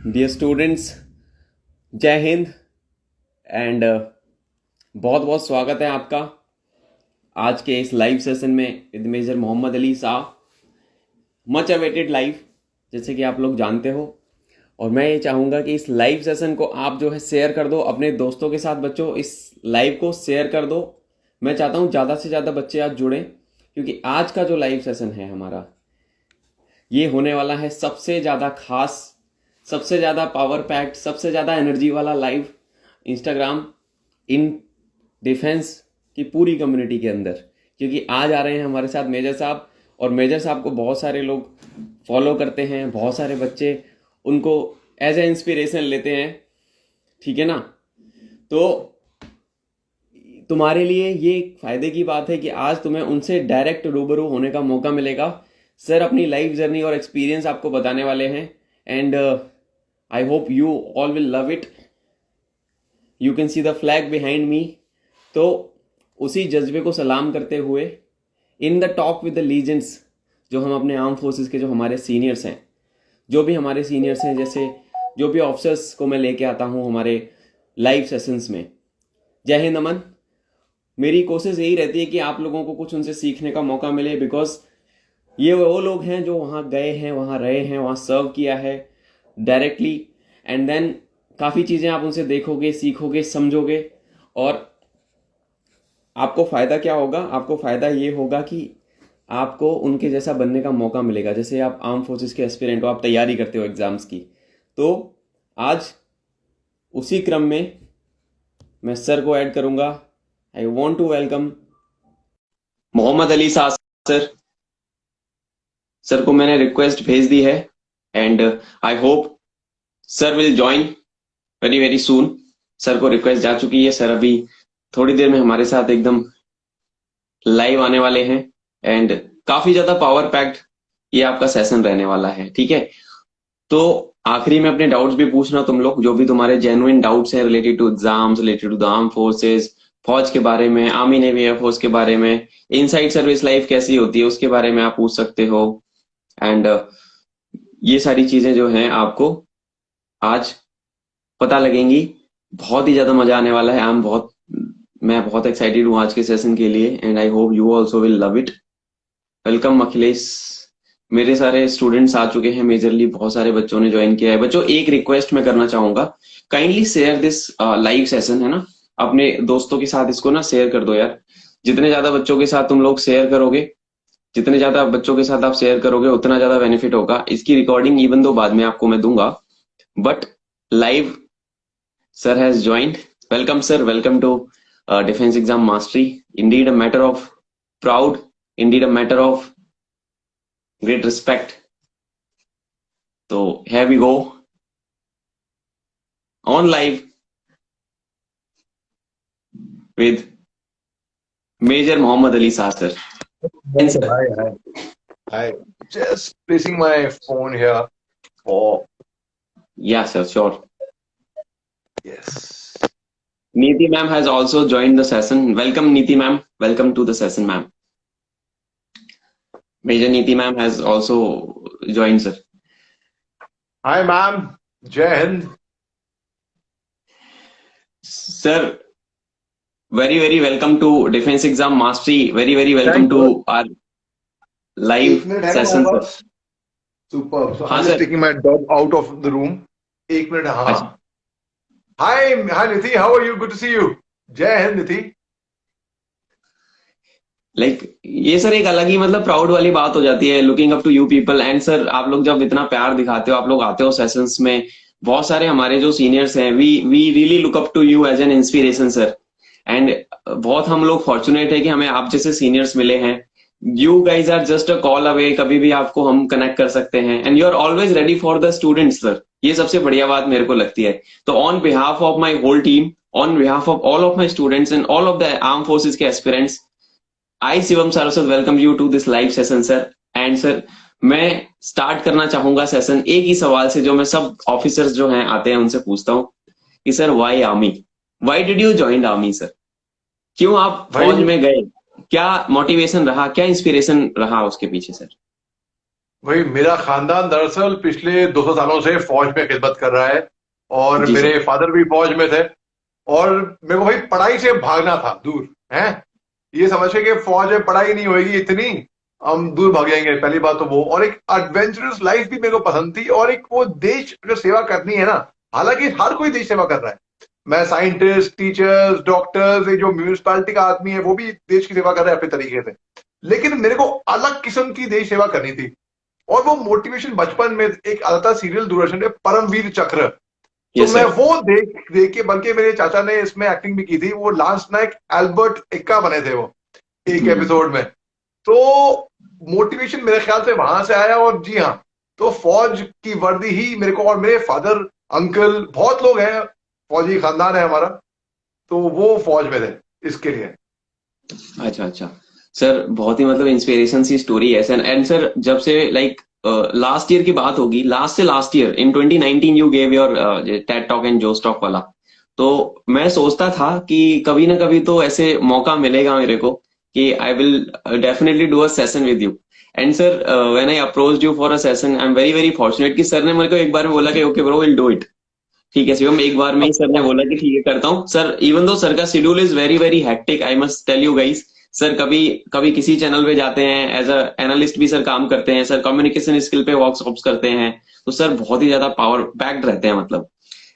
Dear students, जय Hind and बहुत बहुत स्वागत है आपका आज के इस लाइव सेशन में विद मेजर मोहम्मद अली साहब। मच अवेटेड लाइव, जैसे कि आप लोग जानते हो। और मैं ये चाहूँगा कि इस लाइव सेशन को आप जो है शेयर कर दो अपने दोस्तों के साथ। बच्चों, इस लाइव को शेयर कर दो। मैं चाहता हूँ ज़्यादा से ज़्यादा बच्चे आज जुड़ें, क्योंकि आज का जो लाइव सेशन है हमारा, ये होने वाला है सबसे ज़्यादा खास, सबसे ज़्यादा पावर पैक्ड, सबसे ज़्यादा एनर्जी वाला लाइव इंस्टाग्राम इन डिफेंस की पूरी कम्युनिटी के अंदर। क्योंकि आज आ रहे हैं हमारे साथ मेजर साहब, और मेजर साहब को बहुत सारे लोग फॉलो करते हैं, बहुत सारे बच्चे उनको एज ए इंस्पिरेशन लेते हैं, ठीक है ना। तो तुम्हारे लिए ये एक फ़ायदे की बात है कि आज तुम्हें उनसे डायरेक्ट रूबरू होने का मौका मिलेगा। सर अपनी लाइफ जर्नी और एक्सपीरियंस आपको बताने वाले हैं, and I hope you all will love it. You can see the flag behind me. तो उसी जज्बे को सलाम करते हुए, in the talk with the legends, जो हम अपने आर्म फोर्सेस के जो हमारे सीनियर्स हैं, जो भी हमारे सीनियर्स हैं, जैसे जो भी ऑफिसर्स को मैं लेके आता हूँ हमारे लाइव सेशंस में। जय हिंद अमन। मेरी कोशिश यही रहती है कि आप लोगों को कुछ उनसे सीखने का मौका मिले, बिकॉज ये वो लोग हैं जो वहाँ गए हैं, वहाँ रहे हैं, वहाँ सर्व किया है डायरेक्टली, एंड देन काफ़ी चीज़ें आप उनसे देखोगे, सीखोगे, समझोगे। और आपको फ़ायदा क्या होगा? आपको फ़ायदा ये होगा कि आपको उनके जैसा बनने का मौका मिलेगा। जैसे आप आर्म फोर्सेस के एस्पिरेंट हो, आप तैयारी करते हो एग्ज़ाम्स की, तो आज उसी क्रम में मैं सर को ऐड करूँगा। I want to welcome Mohammad Ali साहब सर। सर को मैंने रिक्वेस्ट भेज दी है, and I hope sir will join very very soon. Sir को रिक्वेस्ट जा चुकी है, सर अभी थोड़ी देर में हमारे साथ एकदम लाइव आने वाले हैं, एंड काफी ज्यादा पावर पैक्ड ये आपका सेशन रहने वाला है, ठीक है। तो आखिरी में अपने डाउट्स भी पूछना तुम लोग, जो भी तुम्हारे जेन्युइन डाउट्स हैं related to exams, related to the arm forces, फौज के बारे में, आर्मी नेवी एयरफोर्स के बारे में, इनसाइड सर्विस लाइफ कैसी होती है उसके बारे में आप पूछ सकते हो। एंड ये सारी चीजें जो हैं आपको आज पता लगेंगी। बहुत ही ज्यादा मजा आने वाला है। मैं बहुत एक्साइटेड हूँ आज के सेशन के लिए, and I hope you also will love it. Welcome Akhilesh. मेरे सारे स्टूडेंट्स आ चुके हैं, मेजरली बहुत सारे बच्चों ने ज्वाइन किया है। बच्चों, एक रिक्वेस्ट मैं करना चाहूंगा, kindly share this live session, है ना। अपने दोस्तों के साथ इसको ना शेयर कर दो यार। जितने ज्यादा बच्चों के साथ तुम लोग शेयर करोगे, जितने ज्यादा बच्चों के साथ आप शेयर करोगे, उतना ज्यादा बेनिफिट होगा। इसकी रिकॉर्डिंग इवन दो बाद में आपको मैं दूंगा, but live sir has joined. Welcome, sir. Welcome to Defense Exam Mastery. Indeed, a matter of proud. Indeed, a matter of great respect. So here we go on live with Major Muhammad Ali Sir, sir. And sir. Hi, hi. Hi. Just placing my phone here for Yeah, sir. Sure. yes. Neeti ma'am has also joined the session. Welcome, Neeti ma'am. Welcome to the session, ma'am. Major Neeti ma'am has also joined, sir. Hi, ma'am. Jai Hind. Sir, very very welcome to Defense Exam Mastery. Very very welcome Thank you. to our live एक minute है ना session, होगा? sir. Superb. So हाँ I'm sir. just taking my dog out of the room. एक minute हाँ. अच्छा, Hi, Nithi. How are you? Good to see you. Jai Hind, Nithi. ये sir एक अलग ही मतलब प्राउड वाली बात हो जाती है, looking up to you people. And sir, आप लोग जब इतना प्यार दिखाते हो, आप लोग आते हो सेशंस में, बहुत सारे हमारे जो सीनियर्स हैं, we really look up to you as an inspiration, sir. And बहुत हम लोग फॉर्चुनेट है कि हमें आप जैसे सीनियर्स मिले हैं। You guys are just a call away, कभी भी आपको हम कनेक्ट कर सकते हैं, and you are always ready for the students, sir. ये सबसे बढ़िया बात मेरे को लगती है। तो on behalf of my whole team, on behalf of all of my students and all of the arm forces के aspirants, I Shivam Saraswat welcome you to this live session, sir. And sir, मैं स्टार्ट करना चाहूंगा session एक ही सवाल से, जो मैं सब ऑफिसर्स जो हैं आते हैं उनसे पूछता हूँ कि sir, why army? Why did you join army, sir? क्यों आप फौज भाई में गए? क्या मोटिवेशन रहा, क्या इंस्पिरेशन रहा उसके पीछे, सर? भाई मेरा खानदान दरअसल पिछले 200 सालों से फौज में खिदमत कर रहा है, और जी सर। मेरे फादर भी फौज में थे। और मेरे को भाई पढ़ाई से भागना था दूर है। ये समझ के कि फौज में पढ़ाई नहीं होगी इतनी, हम दूर भाग जाएंगे, पहली बात तो वो। और एक एडवेंचरस लाइफ भी मेरे को पसंद थी, और एक वो देश अगर सेवा करनी है ना, हालांकि हर कोई देश सेवा कर रहा है। मैं साइंटिस्ट, टीचर्स, डॉक्टर्स, ये जो म्यूनिसपैलिटी का आदमी है वो भी देश की सेवा कर रहा है अपने तरीके से। लेकिन मेरे को अलग किस्म की देश सेवा करनी थी। और वो मोटिवेशन बचपन में एक आता था सीरियल दूरदर्शन पे, परमवीर चक्र। तो यस मैं सर। वो देख देख के, बल्कि मेरे चाचा ने इसमें एक्टिंग भी की थी, वो लांस नायक एल्बर्ट एक्का बने थे वो एक हम्म। एपिसोड में। तो मोटिवेशन मेरे ख्याल से वहां से आया। और जी हाँ, तो फौज की वर्दी ही मेरे को, और मेरे फादर, अंकल, बहुत लोग हैं, फौजी खानदान है हमारा, तो वो फौज में थे इसके लिए। अच्छा अच्छा। सर बहुत ही मतलब इंस्पिरेशन सी स्टोरी है सर। एंड सर जब से लाइक लास्ट ईयर की बात होगी, लास्ट से last year in 2019 you gave your TED talk and Josh talk वाला। तो मैं सोचता था कि कभी ना कभी तो ऐसे मौका मिलेगा मेरे को कि I will definitely do a session with you. And sir when I approached you for a session, I am very very fortunate कि सर ने मेरे को एक बार में बोला कि okay bro, will do it. ठीक है शिवम, एक बार में ही सर ने बोला कि ठीक है करता हूँ सर। इवन दो सर का schedule is very very hectic, I must tell you guys. Sir कभी कभी किसी चैनल पे जाते हैं, एज अ एनालिस्ट भी सर काम करते हैं, सर कम्युनिकेशन स्किल पे वर्कशॉप्स करते हैं। तो सर बहुत ही ज्यादा पावर पैक्ड रहते हैं मतलब।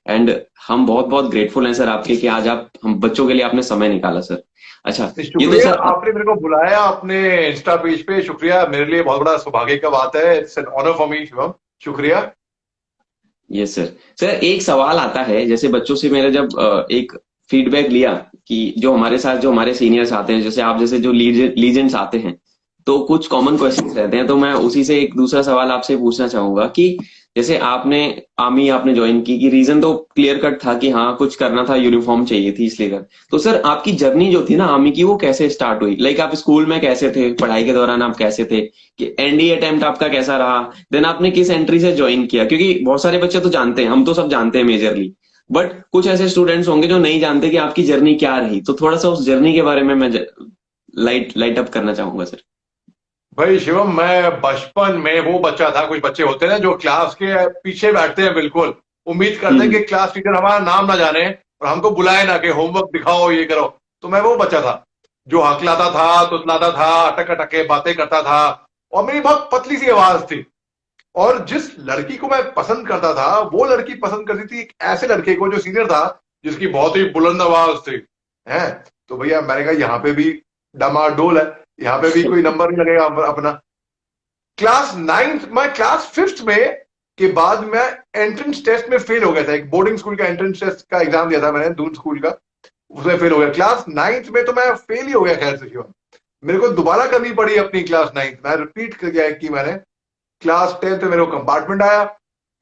एंड हम बहुत बहुत ग्रेटफुल हैं सर आपके कि आज आप हम बच्चों के लिए आपने समय निकाला सर। अच्छा। ये तो शुक्रिया, सर। आपने मेरे को बुलाया अपने इंस्टा पेज पे, शुक्रिया। मेरे लिए बहुत बड़ा सौभाग्य का बात है, it's an honour for me Shivam. शुक्रिया। Yes sir. सर एक सवाल आता है, जैसे बच्चों से मैंने जब एक फीडबैक लिया कि जो हमारे साथ जो हमारे सीनियर्स आते हैं, जैसे आप जैसे जो लीजेंड्स आते हैं, तो कुछ कॉमन क्वेश्चंस रहते हैं। तो मैं उसी से एक दूसरा सवाल आपसे पूछना चाहूंगा कि जैसे आपने आर्मी आपने ज्वाइन की रीजन तो क्लियर कट था कि हाँ कुछ करना था, यूनिफॉर्म चाहिए थी इसलिए कर। तो सर आपकी जर्नी जो थी ना आर्मी की, वो कैसे स्टार्ट हुई? लाइक आप स्कूल में कैसे थे, पढ़ाई के दौरान आप कैसे थे, कि एनडीए अटेम्प्ट आपका कैसा रहा, देन आपने किस एंट्री से ज्वाइन किया? क्योंकि बहुत सारे बच्चे तो जानते हैं, हम तो सब जानते हैं मेजरली, बट कुछ ऐसे स्टूडेंट्स होंगे जो नहीं जानते कि आपकी जर्नी क्या रही। तो थोड़ा सा उस जर्नी के बारे में मैं लाइट लाइट अप करना चाहूंगा सर। भाई शिवम, मैं बचपन में वो बच्चा था, कुछ बच्चे होते हैं ना जो क्लास के पीछे बैठते हैं, बिल्कुल उम्मीद करते हैं हम्म। कि क्लास टीचर हमारा नाम ना जाने और हमको बुलाए ना, कि होमवर्क दिखाओ, ये करो। तो मैं वो बच्चा था जो हकलाता था, तुतलाता था, अटक अटक के बातें करता था। और मेरी बहुत पतली सी आवाज थी। और जिस लड़की को मैं पसंद करता था, वो लड़की पसंद करती थी एक ऐसे लड़के को जो सीनियर था, जिसकी बहुत ही बुलंद आवाज थी। है। तो भैया मैंने कहा यहाँ पे भी डमाडोल है, यहाँ पे भी कोई नंबर नहीं लगेगा अपना। क्लास नाइन्थ, मैं क्लास फिफ्थ में के बाद मैं एंट्रेंस टेस्ट में फेल हो गया था। एक बोर्डिंग स्कूल का एंट्रेंस टेस्ट का एग्जाम दिया था मैंने, दून स्कूल का, उसमें फेल हो गया क्लास नाइन्थ में। तो मैं फेल ही हो गया, खैर से शिवा। मेरे को दोबारा करनी पड़ी अपनी क्लास नाइन्थ, मैं रिपीट कर गया कि मैंने क्लास टेंथ में मेरे को कंपार्टमेंट आया।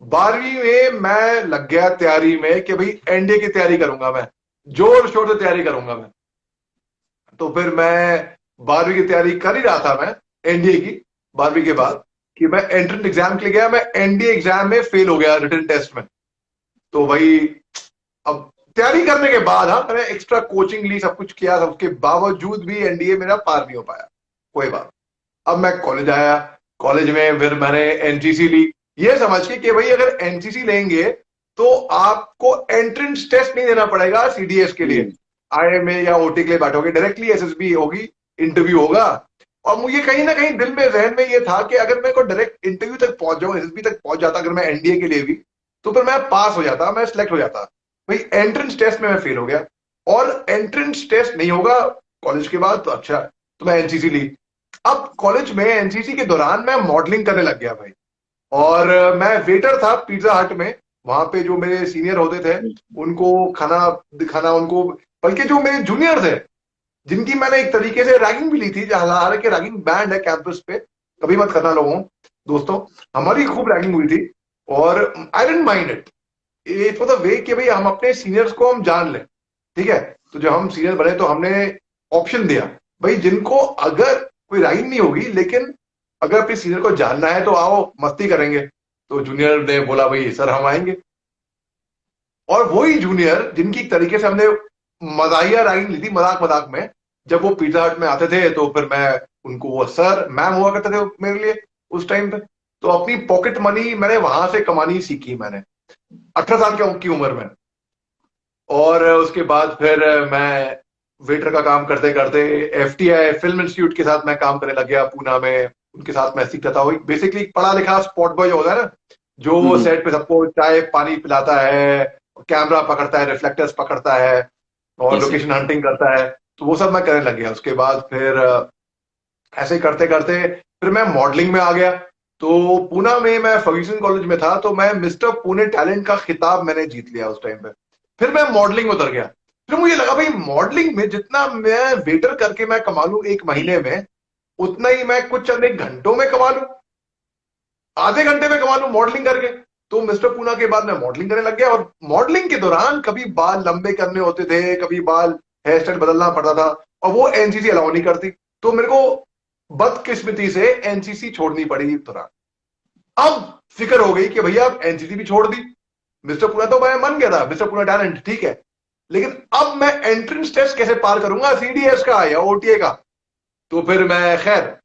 12वीं में मैं लग गया तैयारी में कि भाई एनडीए की तैयारी करूंगा मैं, जोर शोर से तैयारी करूंगा मैं। तो फिर मैं 12वीं की तैयारी कर ही रहा था मैं, एनडीए की। 12वीं के बाद कि मैं एंट्रेंस एग्जाम के लिए गया, मैं एनडीए एग्जाम में फेल हो गया रिटन टेस्ट में। तो भाई अब तैयारी करने के बाद, हाँ मैंने एक्स्ट्रा कोचिंग ली, सब कुछ किया, सब उसके बावजूद भी एनडीए मेरा पार नहीं हो पाया। कोई बात। अब मैं कॉलेज आया, कॉलेज में फिर मैंने एनसीसी ली, ये समझ के कि भाई अगर एनसीसी लेंगे तो आपको एंट्रेंस टेस्ट नहीं देना पड़ेगा सीडीएस के लिए, हम्म। आईएमए या ओटी के लिए बैठोगे, डायरेक्टली एसएसबी होगी, इंटरव्यू होगा। और मुझे कहीं ना कहीं दिल में, जहन में ये था कि अगर मैं को डायरेक्ट इंटरव्यू तक पहुंच जाऊं, एसएसबी तक पहुंच जाता अगर मैं एनडीए के लिए भी, तो फिर मैं पास हो जाता, मैं सिलेक्ट हो जाता। भाई एंट्रेंस टेस्ट में मैं फेल हो गया, और एंट्रेंस टेस्ट नहीं होगा कॉलेज के बाद, तो अच्छा, तो मैं एनसीसी ली। अब कॉलेज में एनसीसी के दौरान मैं मॉडलिंग करने लग गया भाई। और मैं वेटर था पिज्जा हट में। वहां पे जो मेरे सीनियर होते थे, उनको खाना दिखाना, उनको, बल्कि जो मेरे जूनियर थे, जिनकी मैंने एक तरीके से रैगिंग भी ली थी, हालांकि रैगिंग बैंड है कैंपस पे, कभी मत करना लोगों, दोस्तों, हमारी खूब रैगिंग हुई थी। और I didn't mind it, it was a way कि भाई हम अपने सीनियर्स को हम जान लें। ठीक है। तो जब हम सीनियर बने तो हमने ऑप्शन दिया, भाई जिनको अगर कोई रैगिंग नहीं होगी, लेकिन अगर अपने सीनियर को जानना है तो आओ मस्ती करेंगे। तो जूनियर ने बोला भाई सर हम आएंगे। और वही जूनियर जिनकी एक तरीके से हमने मजाहिया रैगिंग ली थी, मजाक मजाक में, जब वो पिज्जा हट में आते थे तो फिर मैं उनको, वो सर मैम हुआ करते थे मेरे लिए उस टाइम पे। तो अपनी पॉकेट मनी मैंने वहां से कमानी सीखी मैंने 18 साल की उम्र में। और उसके बाद फिर मैं वेटर का काम करते करते एफटीआई फिल्म इंस्टीट्यूट के साथ मैं काम करने लग गया पूना में। उनके साथ मैं सीखता था। वही बेसिकली पढ़ा लिखा स्पॉट बॉय होता है ना, जो हम्म। सेट पे सबको चाय पानी पिलाता है, कैमरा पकड़ता है, रिफ्लेक्टर्स पकड़ता है और यस सर। लोकेशन हंटिंग करता है। तो वो सब मैं करने लग गया। उसके बाद फिर ऐसे करते करते फिर मैं मॉडलिंग में आ गया। तो पूना में मैं फर्ग्यूसन कॉलेज में था, तो मैं मिस्टर पुणे टैलेंट का खिताब मैंने जीत लिया उस टाइम पे। फिर मैं मॉडलिंग में उतर गया। फिर मुझे लगा भाई मॉडलिंग में जितना मैं वेटर करके मैं कमा लूं एक महीने में, उतना ही मैं कुछ चंद एक घंटों में कमा लूं, आधे घंटे में कमा लूं मॉडलिंग करके। तो मिस्टर पूना के बाद मैं मॉडलिंग करने लग गया। और मॉडलिंग के दौरान कभी बाल लंबे करने होते थे, कभी बाल हेयर स्टाइल बदलना पड़ता था, और वो एनसीसी अलाउ नहीं करती। तो मेरे को बदकिस्मती से एनसीसी छोड़नी पड़ी तुरंत। अब फिक्र हो गई कि भैया अब एनसीसी भी छोड़ दी। मिस्टर पूना तो मैं मन गया था, मिस्टर पूना टैलेंट ठीक है, लेकिन अब मैं एंट्रेंस टेस्ट कैसे पार करूंगा, सीडीएस का या ओटीए का। तो फिर मैं खैर,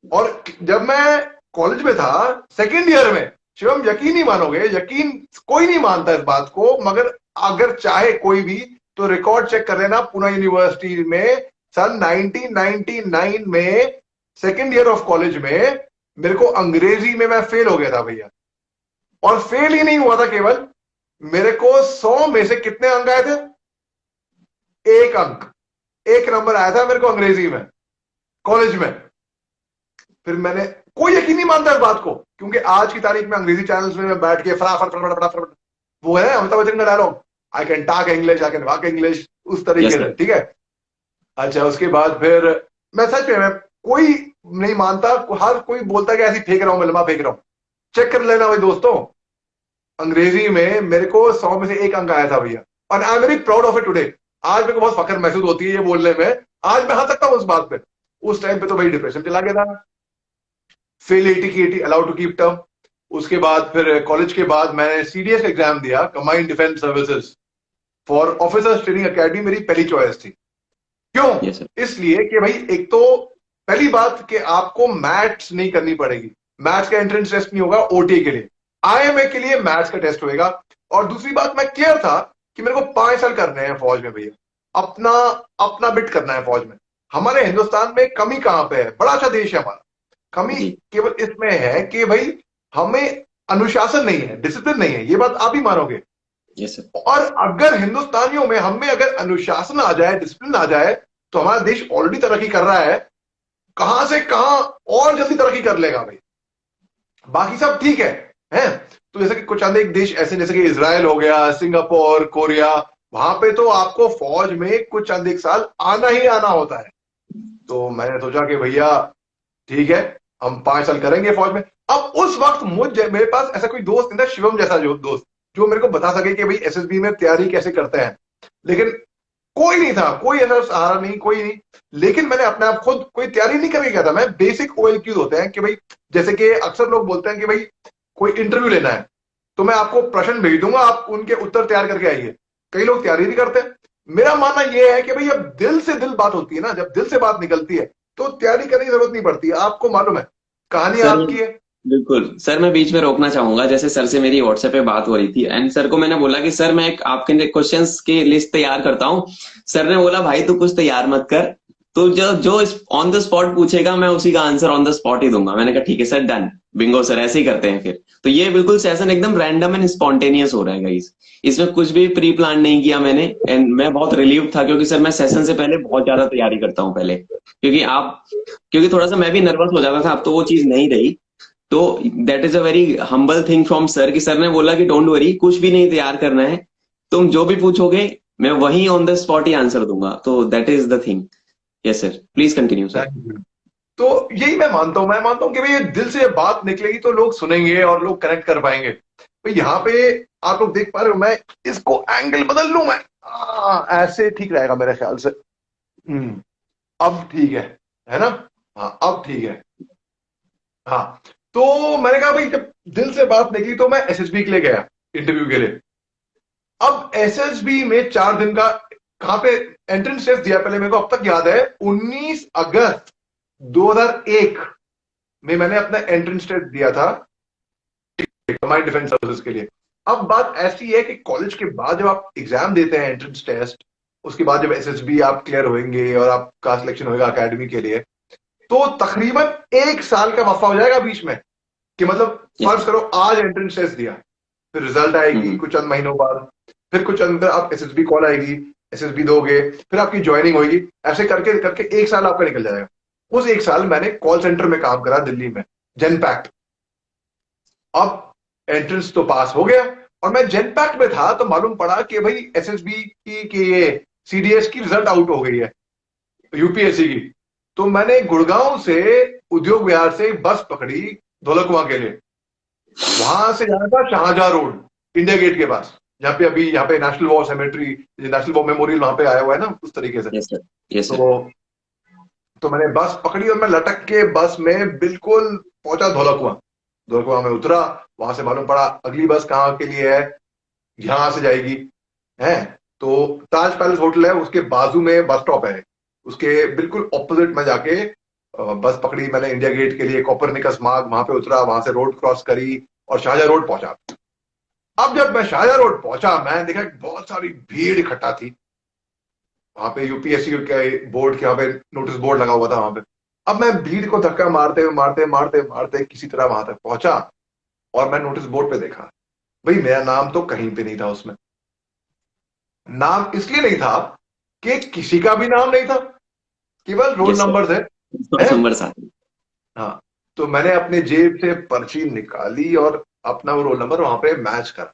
और जब मैं कॉलेज में था सेकेंड ईयर में, शिवम यकीन नहीं मानोगे, यकीन कोई नहीं मानता इस बात को, मगर अगर चाहे कोई भी तो रिकॉर्ड चेक कर लेना, पुणे यूनिवर्सिटी में सन 1999 में सेकेंड ईयर ऑफ कॉलेज में मेरे को अंग्रेजी में मैं फेल हो गया था भैया। और फेल ही नहीं हुआ था केवल, मेरे को 100 में से कितने अंक आए थे, एक अंक, एक नंबर आया था मेरे को अंग्रेजी में कॉलेज में। फिर मैंने, कोई यकीन नहीं मानता इस बात को, क्योंकि आज की तारीख में अंग्रेजी चैनल्स में मैं बैठ के फटाफट फटाफट फटाफट, वो है अमिताभ बच्चन का dialogue, I can talk English, I can walk English, उस यस तरीके से सर। ठीक है। अच्छा उसके बाद फिर मैं सच में, मैं कोई नहीं मानता, हर कोई बोलता है कि ऐसी फेंक रहा हूं, मैं लम्बा फेंक रहा हूं, चेक कर लेना भाई दोस्तों। अंग्रेजी में मेरे को 100 में से एक अंक आया था भैया, और I am very proud of it today. आज मेरे को बहुत फख्र महसूस होती है ये बोलने में, आज मैं हंस सकता हूं उस बात पे। उस टाइम पे तो भाई डिप्रेशन चला गया था। फेल 80 की 80, अलाउड टू कीप टर्म। उसके बाद फिर कॉलेज के बाद मैंने सीडीएस का एग्जाम दिया, combined defence services for officers training academy, मेरी पहली चॉइस थी। क्यों? Yes sir. इसलिए कि भाई एक तो पहली बात कि आपको मैथ्स नहीं करनी पड़ेगी, मैथ्स का एंट्रेंस टेस्ट नहीं होगा ओटीए के लिए, आईएमए के लिए मैथ्स का टेस्ट होएगा। और दूसरी बात, मैं क्लियर था कि मेरे को 5 साल करने हैं फौज में भैया, अपना अपना बिट करना है फौज में। हमारे हिंदुस्तान में कमी कहां पे है, बड़ा अच्छा देश है हमारा, कमी जी। केवल इसमें है कि भाई हमें अनुशासन नहीं है, डिसिप्लिन नहीं है, ये बात आप ही मानोगे। Yes sir. और अगर हिंदुस्तानियों में, हम में अगर अनुशासन आ जाए, डिसिप्लिन आ जाए, तो हमारा देश ऑलरेडी तरक्की कर रहा है, कहां से कहां और जल्दी तरक्की कर लेगा भाई। बाकी सब ठीक है? तो जैसे कि कुछ अन्य देश ऐसे जैसे कि इजराइल हो गया, सिंगापुर, कोरिया, वहां पे तो आपको फौज में कुछ चंद एक साल आना ही आना होता है। तो मैंने सोचा कि भैया ठीक है, हम 5 साल करेंगे फौज में। अब उस वक्त मेरे पास ऐसा कोई दोस्त नहीं था, शिवम जैसा जो दोस्त, जो मेरे को बता सके कि भाई एसएसबी में तैयारी कैसे करते हैं। लेकिन कोई नहीं था, कोई ऐसा सहारा नहीं, कोई नहीं। लेकिन मैंने अपने आप खुद कोई तैयारी नहीं करके गया था। मैं बेसिक ओएलक्यूज होते हैं कि भाई, जैसे कि अक्सर लोग बोलते हैं कि भाई कोई इंटरव्यू लेना है तो मैं आपको प्रश्न भेज दूंगा, आप उनके उत्तर तैयार करके आइए। कई लोग तैयारी नहीं करते। मेरा मानना यह है कि भाई जब दिल से दिल बात होती है ना, जब दिल से बात निकलती है तो तैयारी करने की जरूरत नहीं पड़ती। आपको मालूम है, कहानी सर आपकी है। बिल्कुल सर, मैं बीच में रोकना चाहूंगा। जैसे सर से मेरी व्हाट्सएप पे बात हो रही थी एंड सर को मैंने बोला कि सर मैं एक आपके क्वेश्चंस की लिस्ट तैयार करता हूँ। सर ने बोला भाई तू कुछ तैयार मत कर, तो जो जो ऑन द स्पॉट पूछेगा मैं उसी का आंसर ऑन द स्पॉट ही दूंगा। मैंने कहा ठीक है सर, डन, बिंगो सर, ऐसे ही करते हैं फिर। तो ये बिल्कुल सेशन एकदम रैंडम एंड स्पॉन्टेनियस हो रहा है गाइस, इसमें कुछ भी प्री प्लान नहीं किया मैंने। एंड मैं बहुत रिलीव था क्योंकि सर मैं सेशन से पहले बहुत ज्यादा तैयारी करता हूँ पहले, क्योंकि थोड़ा सा मैं भी नर्वस हो जाता था, अब तो वो चीज नहीं रही। तो that is a very humble thing from sir, कि सर ने बोला कि डोंट वरी, कुछ भी नहीं तैयार करना है, तुम जो भी पूछोगे मैं वही on the spot he answer दूंगा। तो that is the thing. Yes sir, please continue sir. Thank you. तो यही मैं मानता हूं कि भाई दिल से बात निकलेगी तो लोग सुनेंगे और लोग कनेक्ट कर पाएंगे। तो यहाँ पे आप लोग देख पा रहे हो, मैं इसको एंगल बदल लूं मैं, ऐसे ठीक रहेगा मेरे ख्याल से। अब ठीक है ना? हाँ अब ठीक है। हाँ, तो मैंने कहा भाई जब दिल से बात निकली तो मैं एसएसबी के लिए गया इंटरव्यू के लिए। अब एसएसबी में 4 दिन का, कहां पे एंट्रेंस टेस्ट दिया पहले, मेरे को अब तक याद है 19 अगस्त 2001 में मैंने अपना एंट्रेंस टेस्ट दिया था। कंबाइंड डिफेंस सर्विसेज के लिए। अब बात ऐसी है कि कॉलेज के बाद जब आप एग्जाम देते हैं एंट्रेंस टेस्ट, उसके बाद जब एसएसबी आप क्लियर होंगे और आपका सिलेक्शन होगा अकेडमी के लिए, तो तकरीबन 1 साल का वफा हो जाएगा बीच में कि मतलब Yes. फर्ज करो आज एंट्रेंस टेस्ट दिया, फिर रिजल्ट आएगी कुछ चंद महीनों बाद, फिर कुछ अंदर आप एसएसबी कॉल आएगी, एसएसबी दोगे, फिर आपकी ज्वाइनिंग होगी, ऐसे करके करके 1 साल आपका निकल जाएगा। उस 1 साल मैंने कॉल सेंटर में काम करा दिल्ली में, जेनपैक्ट। अब एंट्रेंस तो पास हो गया और मैं जेनपैक्ट में था तो मालूम पड़ा कि भाई एसएसबी की ये सीडीएस की रिजल्ट आउट हो गई है, यूपीएससी की। तो मैंने गुड़गांव से उद्योग विहार से बस पकड़ी धौलकुआं के लिए, वहां से जाना था शाहजहां रोड, इंडिया गेट के पास, जहाँ पे अभी यहाँ पे national war cemetery, national war memorial वहां पे आया हुआ है ना, उस तरीके से। Yes, sir. Yes, sir. तो मैंने बस पकड़ी और मैं लटक के बस में बिल्कुल पहुंचा धौलकुआं। धौलकुआं में उतरा, वहां से मालूम पड़ा अगली बस कहाँ के लिए है, यहां से जाएगी है। तो ताज पैलेस होटल है, उसके बाजू में बस स्टॉप है, उसके बिल्कुल ऑपोजिट में जाके बस पकड़ी मैंने इंडिया गेट के लिए, कोपरनिकस मार्ग, वहां पे उतरा, वहां से रोड क्रॉस करी और शाहजहां रोड पहुंचा। अब जब मैं शाहजहां रोड पहुंचा, मैं देखा बहुत सारी भीड़ इकट्ठा थी वहां पे, यूपीएससी के बोर्ड के यहाँ पे नोटिस बोर्ड लगा हुआ था वहां पे। अब मैं भीड़ को धक्का मारते मारते मारते मारते किसी तरह वहां तक पहुंचा और मैं नोटिस बोर्ड पे देखा, भाई मेरा नाम तो कहीं पे नहीं था उसमें। नाम इसलिए नहीं था कि किसी का भी नाम नहीं था, केवल रोल Yes, sir. नंबर थे। हैं? नंबर साथ में। हाँ, तो मैंने अपने जेब से पर्ची निकाली और अपना वो रोल नंबर वहां पे मैच करा,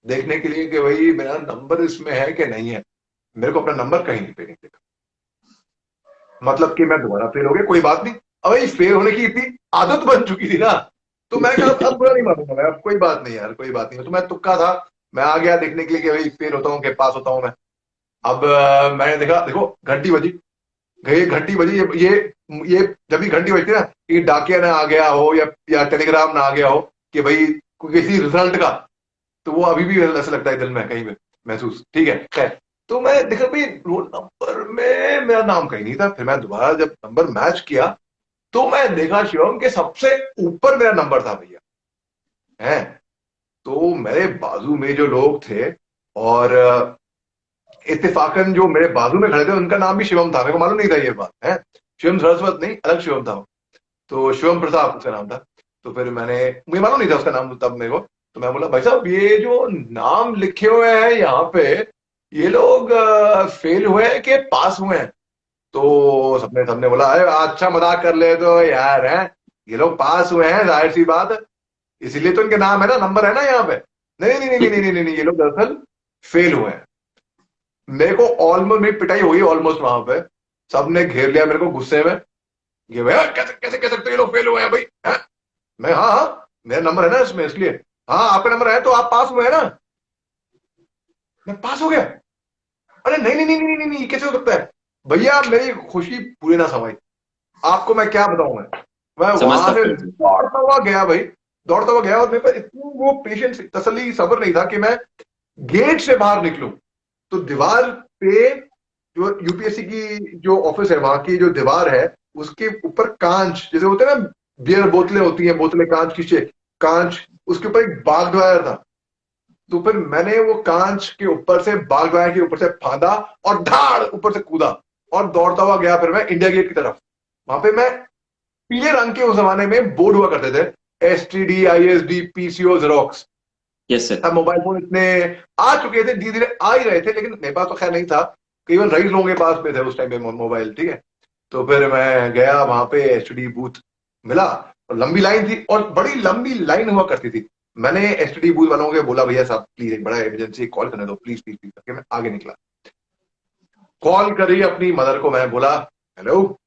देखने के लिए कि भाई मेरा नंबर इसमें है कि नहीं है। मेरे को अपना नंबर कहीं पे नहीं दिखा, मतलब कि मैं दोबारा फेल हो गया, कोई बात नहीं। अब भाई फेल होने की इतनी आदत बन चुकी थी ना, तो मैं कहा अब बुरा नहीं मानूंगा मैं, अब कोई बात नहीं यार, कोई बात नहीं। तो मैं तुक्का था, मैं आ गया देखने के लिए कि भाई फेल होता हूँ कि पास होता हूँ मैं। अब मैंने देखा, देखो घंटी बजी, गई घंटी बजी, ये जब भी घंटी बजती है ना, कि डाकिया ना आ गया हो या टेलीग्राम ना आ गया हो कि भाई किसी रिजल्ट का, तो वो अभी भी ऐसा लगता है दिल में कहीं पे महसूस, ठीक है खैर। तो मैं देखा भाई रोल नंबर में मेरा नाम कहीं नहीं था। फिर मैं दोबारा जब नंबर मैच किया तो मैं देखा शिवम के सबसे ऊपर मेरा नंबर था भैया, है। तो मेरे बाजू में जो लोग थे और इत्तेफाकन जो मेरे बाजू में खड़े थे उनका नाम भी शिवम था, मेरे को मालूम नहीं था ये बात है, शिवम सरस्वत नहीं, अलग शिवम था वो। तो शिवम प्रताप उसका नाम था। तो फिर मुझे मालूम नहीं था उसका नाम तब मेरे को। तो मैं बोला भाई साहब ये जो नाम लिखे हुए हैं यहाँ पे, ये लोग फेल हुए हैं कि पास हुए हैं? तो सबने सबने बोला अरे अच्छा मजाक कर ले तो यार, है ये लोग पास हुए हैं, जाहिर सी बात है, इसीलिए तो इनके नाम है ना, नंबर है ना यहाँ पे। नहीं नहीं नहीं नहीं नहीं नहीं, नहीं ये लोग दरअसल फेल हुए हैं। मेरे को ऑलमोस्ट मेरी पिटाई हुई ऑलमोस्ट वहां पे, सबने घेर लिया मेरे को गुस्से में, ये भैया कैसे कैसे कह सकते हो ये लोग फेल हुए हैं भाई, है? मैं हाँ हाँ मेरा नंबर है ना इसमें, इसलिए हाँ आपका नंबर है तो आप पास हुए हैं ना। मैं पास हो गया? अरे नहीं नहीं नहीं नहीं नहीं, नहीं, नहीं कैसे हो सकता है भैया, मेरी खुशी पूरी ना समाई, आपको मैं क्या बताऊं। मैं समझ वहां से सकता हूँ। दौड़ता हुआ गया भाई, दौड़ता हुआ गया और मेरे पास इतनी वो पेशेंस तसल्ली सब्र नहीं था कि मैं गेट से बाहर निकलूं। तो दीवार पे जो यूपीएससी की जो ऑफिस है वहां की जो दीवार है, उसके ऊपर कांच जैसे होते हैं ना, बियर बोतलें होती हैं, बोतलें कांच की कांच, उसके ऊपर एक बाग ड्रायर था। तो फिर मैंने वो कांच के ऊपर से बाग ड्रायर के ऊपर से फांदा और धाड़ ऊपर से कूदा और दौड़ता हुआ गया फिर मैं इंडिया गेट की तरफ। वहां पे मैं पीले रंग के उस जमाने में बोर्ड हुआ करते थे, STD ISD PCO xerox. Yes sir. अब मोबाइल फोन इतने आ चुके थे, धीरे धीरे आ ही रहे थे, लेकिन मेरे पास तो खैर नहीं था, केवल रईस लोगों के पास में थे उस टाइम पे मोबाइल, ठीक है। तो फिर मैं गया वहां पे, STD बूथ मिला और लंबी लाइन थी और बड़ी लंबी लाइन हुआ करती थी। मैंने STD बूथ वालों को बोला भैया साहब प्लीज एक बड़ा इमरजेंसी कॉल करने दो, प्लीज प्लीज प्लीज करके मैं आगे निकला। कॉल करी अपनी मदर को, मैं बोला हेलो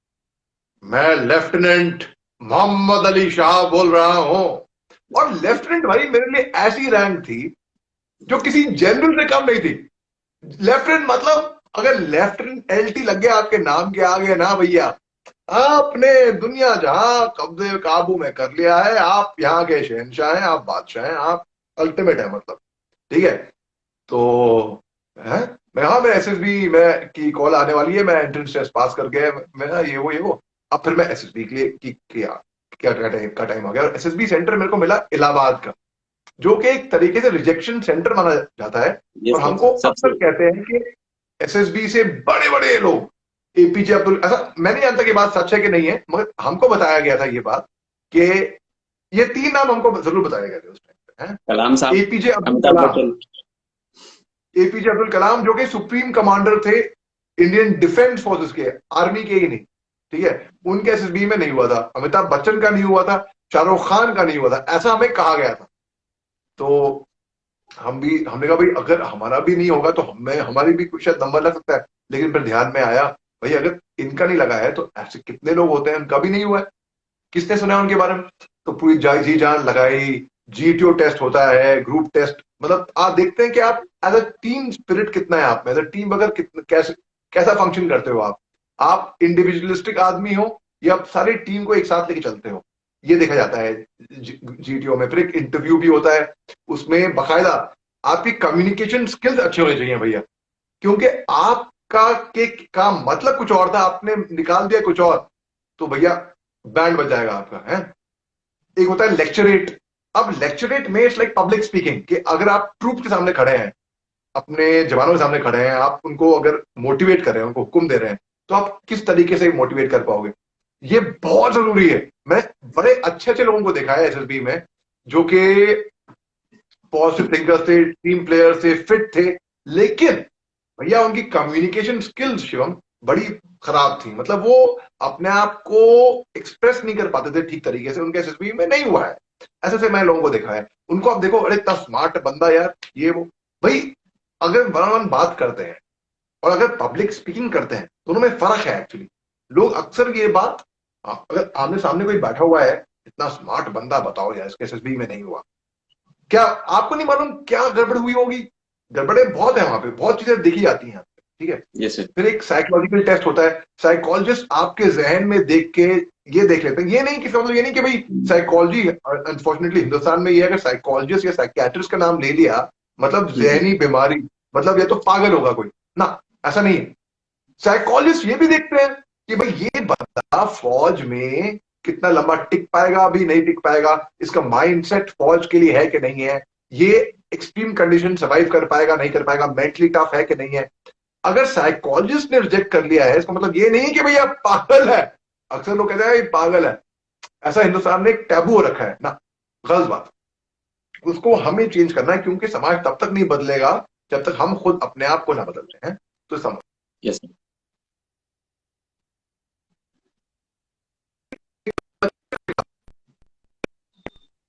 मैं लेफ्टिनेंट मोहम्मद अली शाह बोल रहा हूं। और लेफ्टिनेंट भाई मेरे लिए ऐसी रैंक थी जो किसी जनरल से कम नहीं थी। लेफ्टिनेंट मतलब अगर लेफ्टिनेंट LT लग गया आपके नाम के आगे ना भैया, आपने दुनिया जहां कब्जे काबू में कर लिया है, आप यहाँ के शहनशाह हैं, आप बादशाह हैं, आप अल्टीमेट है मतलब, ठीक है। तो है मैं SSB में की कॉल आने वाली है, मैं एंट्रेंस टेस्ट पास करके मैं ये वो। अब फिर मैं SSB के लिए किया, क्या टाइम आ गया और SSB सेंटर मेरे को मिला इलाहाबाद का। जो कि एक तरीके से रिजेक्शन सेंटर माना जाता है। और यस सर, हमको अक्सर सबसे। कहते हैं कि एसएसबी से बड़े बड़े लोग, एपीजे अब्दुल, ऐसा मैं नहीं जानता कि बात सच है कि नहीं है, मगर हमको बताया गया था ये बात कि ये तीन नाम हमको जरूर बताए गए थे उस टाइम कलाम पे। साहब, एपीजे अब्दुल अमिताभ कलाम, बच्चन। एपीजे अब्दुल कलाम जो कि सुप्रीम कमांडर थे इंडियन डिफेंस फोर्सेस के, आर्मी के ही नहीं, ठीक है, उनके एसएसबी में नहीं हुआ था। अमिताभ बच्चन का नहीं हुआ था, शाहरुख खान का नहीं हुआ था, ऐसा हमें कहा गया था। तो हमने कहा भाई अगर हमारा भी नहीं होगा तो हमें हमारी भी कुछ शायद नंबर लग सकता है। लेकिन फिर ध्यान में आया भाई अगर इनका नहीं लगा है तो ऐसे कितने लोग होते हैं उनका भी नहीं हुआ है, किसने सुना है उनके बारे में। तो पूरी जी जान लगाई, जीटीओ टेस्ट होता है, ग्रुप टेस्ट, मतलब आप देखते हैं कि आप एज अ टीम स्पिरिट कितना है आप में, एज अ टीम अगर कितना कैसे कैसा फंक्शन करते हो आप इंडिविजुअलिस्टिक आदमी हो या आप सारी टीम को एक साथ लेके चलते हो, ये देखा जाता है जीटीओ में। फिर एक इंटरव्यू भी होता है, उसमें बकायदा आपकी कम्युनिकेशन स्किल्स अच्छे होने चाहिए भैया, क्योंकि आपका के का मतलब कुछ और था, आपने निकाल दिया कुछ और, तो भैया बैंड बज जाएगा आपका है। एक होता है लेक्चरेट। अब लेक्चरेट में इट्स लाइक पब्लिक स्पीकिंग, कि अगर आप ट्रूप के सामने खड़े हैं, अपने जवानों के सामने खड़े हैं, आप उनको अगर मोटिवेट कर रहे हैं, उनको हुक्म दे रहे हैं, तो आप किस तरीके से मोटिवेट कर पाओगे, ये बहुत जरूरी है। मैं बड़े अच्छे अच्छे लोगों को देखा है एसएसबी में जो कि पॉजिटिव थिंकर्स थे, टीम प्लेयर्स थे, फिट थे, लेकिन भैया उनकी कम्युनिकेशन स्किल्स शिवम बड़ी खराब थी। मतलब वो अपने आप को एक्सप्रेस नहीं कर पाते थे ठीक तरीके से, उनके एसएसबी में नहीं हुआ है। ऐसे से मैं लोगों को देखा है, उनको आप देखो अरे इतना स्मार्ट बंदा यार, ये वो। भाई अगर वन ऑन बात करते हैं और अगर पब्लिक स्पीकिंग करते हैं, दोनों में फर्क है एक्चुअली। लोग अक्सर ये बात, अगर आमने सामने कोई बैठा हुआ है, इतना स्मार्ट बंदा बताओ यार इसके एसएसबी में नहीं हुआ, क्या आपको नहीं मालूम क्या गड़बड़ हुई होगी। गड़बड़े बहुत है वहां पे, बहुत चीजें देखी जाती हैं, ठीक है। Yes sir. फिर एक साइकोलॉजिकल टेस्ट होता है, साइकोलॉजिस्ट आपके जहन में देख के ये देख लेते हैं। ये नहीं कि मतलब ये नहीं कि भाई साइकोलॉजी, अनफॉर्चुनेटली हिंदुस्तान में ये अगर साइकोलॉजिस्ट या साइकियाट्रिस्ट का नाम ले लिया मतलब जहनी बीमारी, मतलब ये तो पागल होगा कोई ना, ऐसा नहीं है। साइकोलॉजिस्ट ये भी देखते हैं कि भाई ये बंदा फौज में कितना लंबा टिक पाएगा, अभी नहीं टिक पाएगा, इसका माइंडसेट फौज के लिए है कि नहीं है, ये एक्सट्रीम कंडीशन सर्वाइव कर पाएगा नहीं कर पाएगा, मेंटली टफ है कि नहीं है। अगर साइकोलॉजिस्ट ने रिजेक्ट कर लिया है, इसका मतलब ये नहीं कि भैया पागल है। अक्सर लोग कहते हैं ये पागल है, ऐसा हिंदुस्तान में एक टैबू हो रखा है ना, गलत बात। उसको हमें चेंज करना है, क्योंकि समाज तब तक नहीं बदलेगा जब तक हम खुद अपने आप को ना बदलते हैं। तो समझ, यस सर।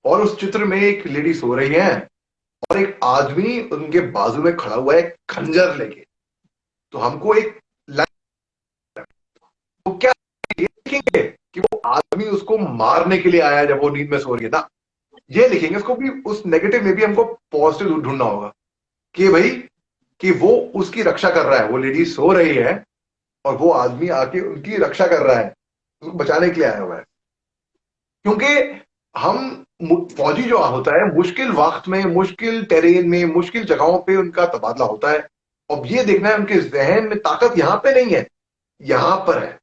और उस चित्र में एक लेडी सो रही है और एक आदमी उनके बाजू में खड़ा हुआ है खंजर लेके। तो हमको एक वो क्या ये लिखेंगे कि वो आदमी उसको मारने के लिए आया है जब वो नींद में सो रही है ना, ये लिखेंगे। उसको भी उस नेगेटिव में भी हमको पॉजिटिव ढूंढना होगा कि भाई कि वो उसकी रक्षा कर रहा है, वो लेडी सो रही है और वो आदमी आके उनकी रक्षा कर रहा है, उसको बचाने के लिए आया हुआ है। क्योंकि हम फौजी जो होता है मुश्किल वक्त में, मुश्किल टेरेन में, मुश्किल जगहों पे उनका तबादला होता है। अब ये देखना है उनके जहन में ताकत यहां पे नहीं है, यहां पर है।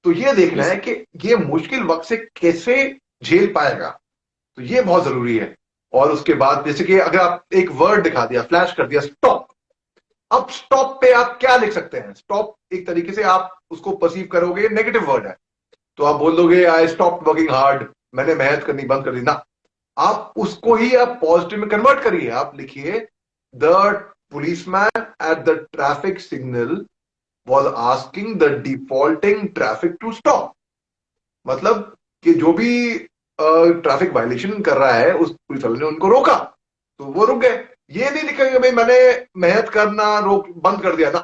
तो ये देखना यस है कि ये मुश्किल वक्त से कैसे झेल पाएगा, तो ये बहुत जरूरी है। और उसके बाद जैसे कि अगर आप एक वर्ड दिखा दिया, फ्लैश कर दिया स्टॉप, अब स्टॉप पे आप क्या लिख सकते हैं। स्टॉप एक तरीके से आप उसको परसीव करोगे नेगेटिव वर्ड है, तो आप बोल दोगे आई स्टॉप वर्किंग हार्ड, मैंने मेहनत करनी बंद कर दी ना। आप उसको ही आप पॉजिटिव में कन्वर्ट करिए, आप लिखिए the policeman at the traffic signal was asking the defaulting traffic to stop. मतलब कि जो भी ट्रैफिक वायलेशन कर रहा है उस पुलिस वाले ने उनको रोका तो वो रुक गए। ये नहीं लिखेंगे भाई मैंने मेहनत करना रोक बंद कर दिया ना।